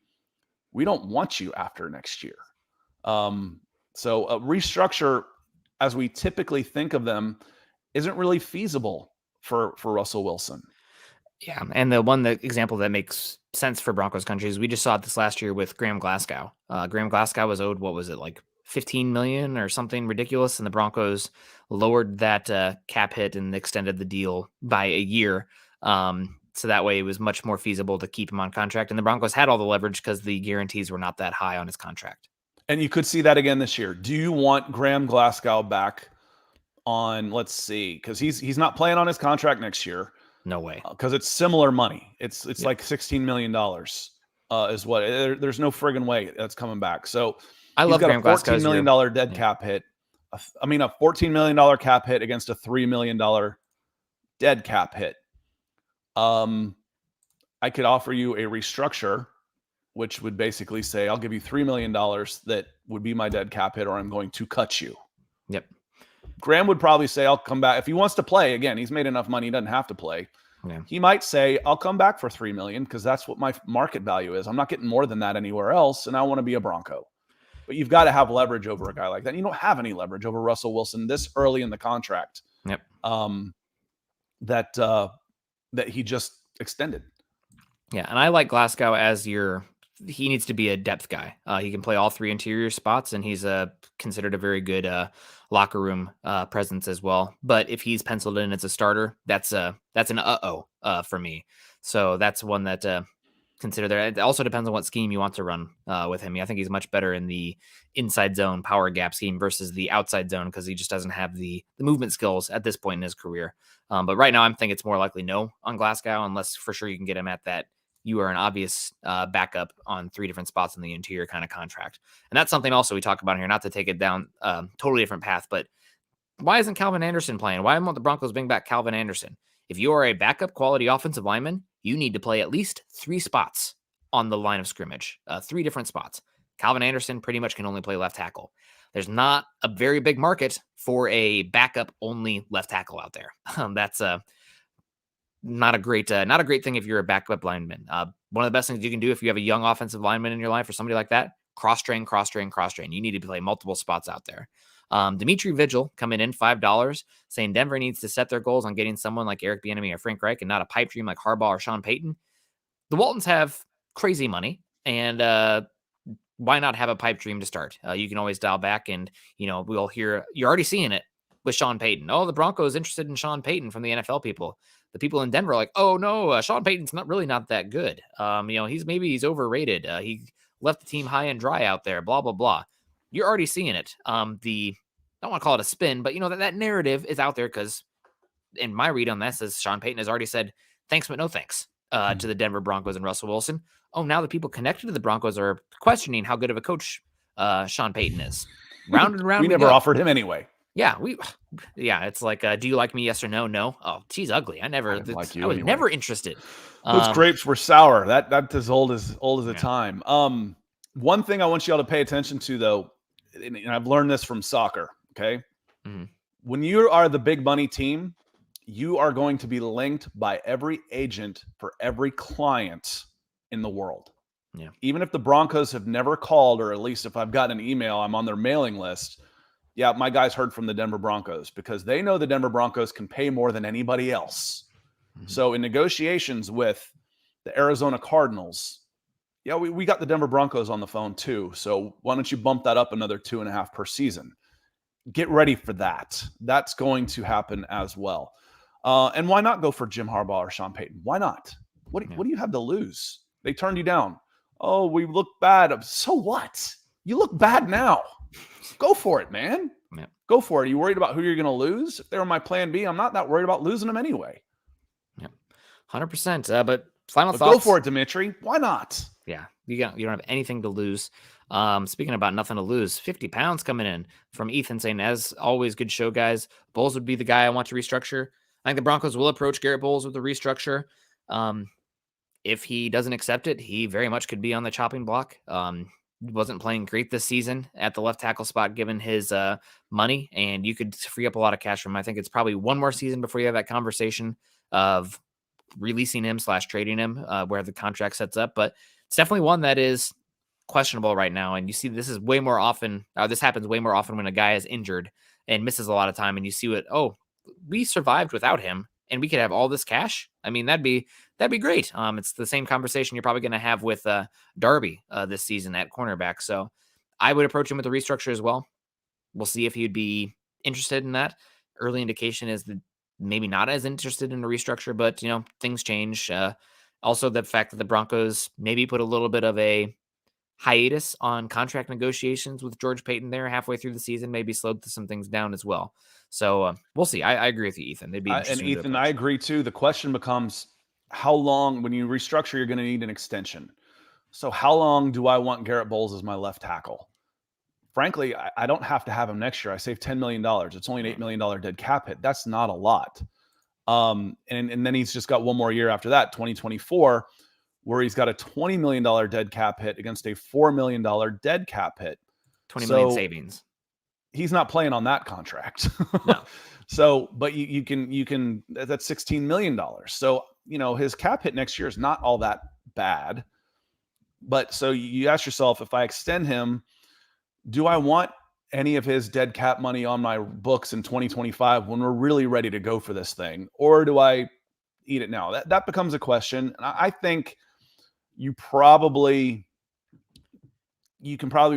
we don't want you after next year. So a restructure, as we typically think of them, isn't really feasible for Russell Wilson. Yeah, and the example that makes sense for Broncos country is we just saw it this last year with Graham Glasgow. Graham Glasgow was owed, what was it, like $15 million or something ridiculous, and the Broncos lowered that cap hit and extended the deal by a year. So that way it was much more feasible to keep him on contract, and the Broncos had all the leverage because the guarantees were not that high on his contract. And you could see that again this year. Do you want Graham Glasgow back on, let's see, because he's not playing on his contract next year. No way. Because it's similar money. It's like $16 million is what. There's no friggin' way that's coming back. So I love Graham Glasgow. $14 million dead cap hit. A $14 million cap hit against a $3 million dead cap hit. I could offer you a restructure, which would basically say, I'll give you $3 million that would be my dead cap hit, or I'm going to cut you. Yep. Graham would probably say, I'll come back. If he wants to play, again, he's made enough money, he doesn't have to play. Yeah. He might say, I'll come back for $3 million because that's what my market value is. I'm not getting more than that anywhere else, and I want to be a Bronco. But you've got to have leverage over a guy like that. And you don't have any leverage over Russell Wilson this early in the contract. Yep. That he just extended. Yeah, and I like Glasgow as he needs to be a depth guy. He can play all three interior spots, and he's considered a very good locker room presence as well. But if he's penciled in as a starter, that's an for me. So that's one that consider there. It also depends on what scheme you want to run with him. I think he's much better in the inside zone power gap scheme versus the outside zone because he just doesn't have the movement skills at this point in his career. But right now, I'm thinking it's more likely no on Glasgow, unless for sure you can get him at that. You are an obvious backup on three different spots in the interior kind of contract. And that's something also we talk about here, not to take it down totally different path, but why isn't Calvin Anderson playing? Why won't the Broncos bring back Calvin Anderson? If you are a backup quality offensive lineman, you need to play at least three spots on the line of scrimmage, three different spots. Calvin Anderson pretty much can only play left tackle. There's not a very big market for a backup only left tackle out there. That's not a great thing if you're a backup lineman. One of the best things you can do if you have a young offensive lineman in your life or somebody like that, cross train. You need to play multiple spots out there. Dimitri Vigil coming in $5, saying Denver needs to set their goals on getting someone like Eric Bieniemy or Frank Reich and not a pipe dream like Harbaugh or Sean Payton. The Waltons have crazy money, and why not have a pipe dream to start? You can always dial back, and we'll hear. You're already seeing it with Sean Payton. Oh, the Broncos interested in Sean Payton from the NFL people. The people in Denver are like, oh no, Sean Payton's not that good. He's overrated. He left the team high and dry out there. Blah blah blah. You're already seeing it. I don't want to call it a spin, but that narrative is out there because, in my read on this, is Sean Payton has already said thanks but no thanks to the Denver Broncos and Russell Wilson. Oh, now the people connected to the Broncos are questioning how good of a coach Sean Payton is. Round and round. We never offered him anyway. Yeah, it's like, do you like me? Yes or no? No. Oh, she's ugly. I was never interested. Those grapes were sour. That's as old as the time. One thing I want you all to pay attention to, though, and I've learned this from soccer. Okay, when you are the big money team, you are going to be linked by every agent for every client in the world. Yeah. Even if the Broncos have never called, or at least if I've gotten an email, I'm on their mailing list. Yeah, my guys heard from the Denver Broncos because they know the Denver Broncos can pay more than anybody else. Mm-hmm. So in negotiations with the Arizona Cardinals, yeah, we got the Denver Broncos on the phone too. So why don't you bump that up another 2.5 per season? Get ready for that. That's going to happen as well. And why not go for Jim Harbaugh or Sean Payton? Why not? What do you have to lose? They turned you down. Oh, we look bad. So what? You look bad now. Go for it, man. Yeah. Go for it. Are you worried about who you're going to lose? If they were my plan B, I'm not that worried about losing them anyway. Yeah, 100%. But final thoughts. Go for it, Dimitri. Why not? Yeah, you don't have anything to lose. Speaking about nothing to lose, 50 pounds coming in from Ethan saying, as always, good show, guys. Bulls would be the guy I want to restructure. I think the Broncos will approach Garrett Bowles with a restructure. If he doesn't accept it, he very much could be on the chopping block. Wasn't playing great this season at the left tackle spot, given his money, and you could free up a lot of cash from him. I think it's probably one more season before you have that conversation of releasing him / trading him where the contract sets up. But it's definitely one that is questionable right now. And you see this is way more often. This happens way more often when a guy is injured and misses a lot of time. And you see we survived without him and we could have all this cash. I mean, that'd be great. It's the same conversation you're probably going to have with Darby this season at cornerback. So I would approach him with a restructure as well. We'll see if he'd be interested in that. Early indication is that maybe not as interested in a restructure, but things change. Also, the fact that the Broncos maybe put a little bit of a hiatus on contract negotiations with George Paton there halfway through the season, maybe slowed some things down as well. So we'll see. I agree with you, Ethan. They'd be interesting. And Ethan, I agree too. The question becomes, how long, when you restructure, you're going to need an extension. So how long do I want Garrett Bowles as my left tackle? Frankly, I don't have to have him next year. I saved $10 million. It's only an $8 million dead cap hit. That's not a lot. And then he's just got one more year after that, 2024, where he's got a $20 million dead cap hit against a $4 million dead cap hit. 20 million savings. He's not playing on that contract. No. So, but you can, that's $16 million. So, his cap hit next year is not all that bad. But so you ask yourself, if I extend him, do I want any of his dead cap money on my books in 2025 when we're really ready to go for this thing? Or do I eat it now? That becomes a question. And I think you can probably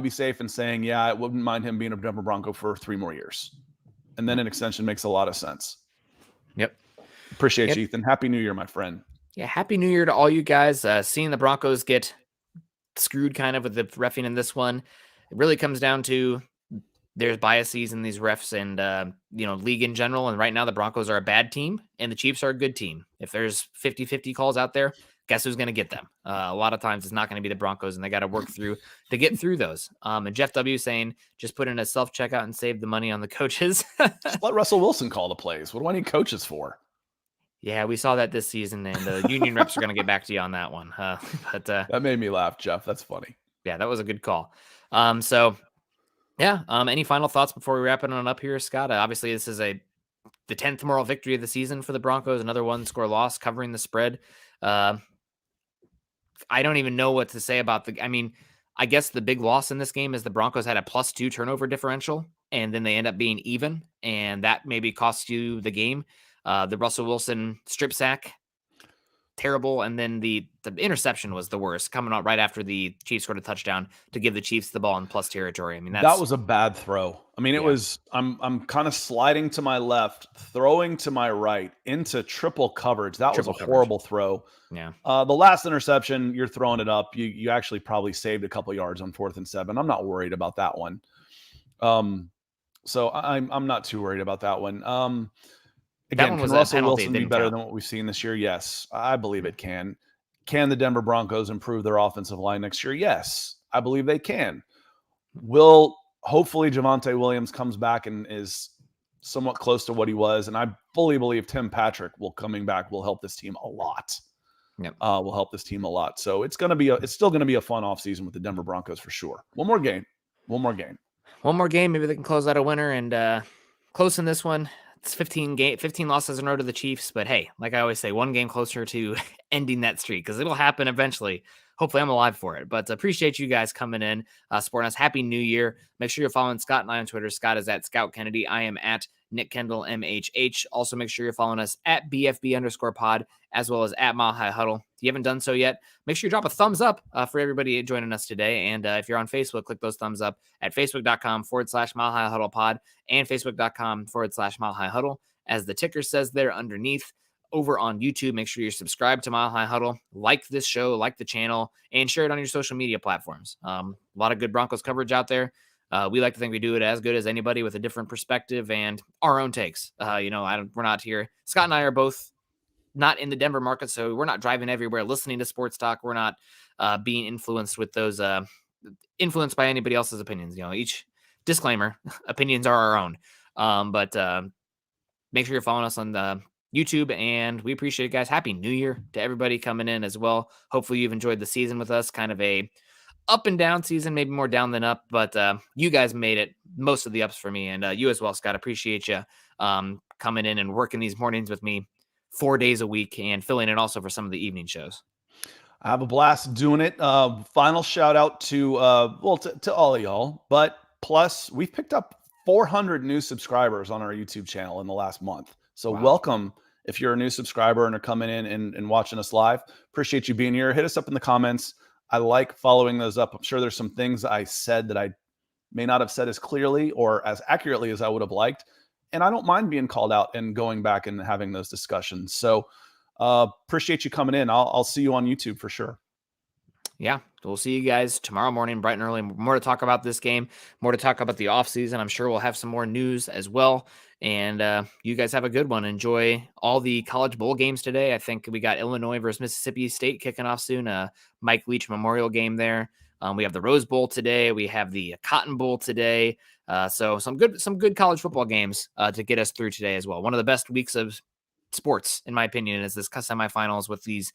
be safe in saying, yeah, I wouldn't mind him being a Denver Bronco for 3 more years. And then an extension makes a lot of sense. Yep. Appreciate you, Ethan. Happy New Year, my friend. Yeah, Happy New Year to all you guys. Seeing the Broncos get screwed kind of with the reffing in this one, it really comes down to there's biases in these refs and, league in general. And right now the Broncos are a bad team and the Chiefs are a good team. If there's 50-50 calls out there, guess who's going to get them? A lot of times it's not going to be the Broncos, and they got to work through to get through those. And Jeff W saying, just put in a self-checkout and save the money on the coaches. Just let Russell Wilson call the plays. What do I need coaches for? Yeah, we saw that this season, and the union reps are going to get back to you on that one. But that made me laugh, Jeff. That's funny. Yeah, that was a good call. Any final thoughts before we wrap it on up here, Scott? Obviously, this is the 10th moral victory of the season for the Broncos. Another 1-score loss covering the spread. I don't even know what to say about I guess the big loss in this game is the Broncos had a +2 turnover differential, and then they end up being even, and that maybe cost you the game. The Russell Wilson strip sack, terrible, and then the interception was the worst, coming out right after the Chiefs scored a touchdown to give the Chiefs the ball in plus territory. I mean, that was a bad throw. I mean, it was I'm kind of sliding to my left, throwing to my right into triple coverage. That was a horrible throw. Yeah. The last interception, you're throwing it up. You actually probably saved a couple yards on 4th and 7. I'm not worried about that one. So I'm not too worried about that one. Again, can Russell Wilson be better than what we've seen this year? Yes, I believe it can. Can the Denver Broncos improve their offensive line next year? Yes, I believe they can. Hopefully Javonte Williams comes back and is somewhat close to what he was, and I fully believe Tim Patrick coming back will help this team a lot. Yep. Will help this team a lot. So it's still going to be a fun offseason with the Denver Broncos for sure. One more game. Maybe they can close out a winner and close in this one. It's 15 losses in a row to the Chiefs, but hey, like I always say, one game closer to ending that streak because it'll happen eventually. Hopefully I'm alive for it, but appreciate you guys coming in, supporting us. Happy New Year. Make sure you're following Scott and I on Twitter. Scott is at Scout Kennedy. I am at Nick Kendell MHH. Also make sure you're following us at BFB_pod as well as at Mile High Huddle. If you haven't done so yet, make sure you drop a thumbs up for everybody joining us today. And if you're on Facebook, click those thumbs up at facebook.com/Mile High Huddle pod and facebook.com/Mile High Huddle. As the ticker says there underneath. Over on YouTube, make sure you're subscribed to Mile High Huddle, like this show, like the channel, and share it on your social media platforms. A lot of good Broncos coverage out there. We like to think we do it as good as anybody with a different perspective and our own takes. We're not here. Scott and I are both not in the Denver market, so we're not driving everywhere listening to sports talk. We're not being influenced with those influenced by anybody else's opinions. Each disclaimer, opinions are our own. But make sure you're following us on the YouTube, and we appreciate it, guys. Happy New Year to everybody coming in as well. Hopefully you've enjoyed the season with us. Kind of a up and down season, maybe more down than up, but you guys made it most of the ups for me, and you as well, Scott. Appreciate you coming in and working these mornings with me 4 days a week and filling in also for some of the evening shows. I have a blast doing it. Final shout out to to all of y'all. But plus, we've picked up 400 new subscribers on our YouTube channel in the last month. So Wow. welcome if you're a new subscriber and are coming in and watching us live. Appreciate you being here. Hit us up in the comments. I like following those up. I'm sure there's some things I said that I may not have said as clearly or as accurately as I would have liked. And I don't mind being called out and going back and having those discussions. So appreciate you coming in. I'll see you on YouTube for sure. Yeah, we'll see you guys tomorrow morning, bright and early. More to talk about this game, more to talk about the offseason. I'm sure we'll have some more news as well. And you guys have a good one. Enjoy all the college bowl games today. I think we got Illinois versus Mississippi State kicking off soon. Mike Leach Memorial game there. We have the Rose Bowl today. We have the Cotton Bowl today. So some good college football games to get us through today as well. One of the best weeks of sports, in my opinion, is this semifinals with these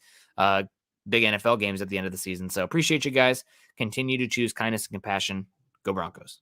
big NFL games at the end of the season. So appreciate you guys. Continue to choose kindness and compassion. Go Broncos.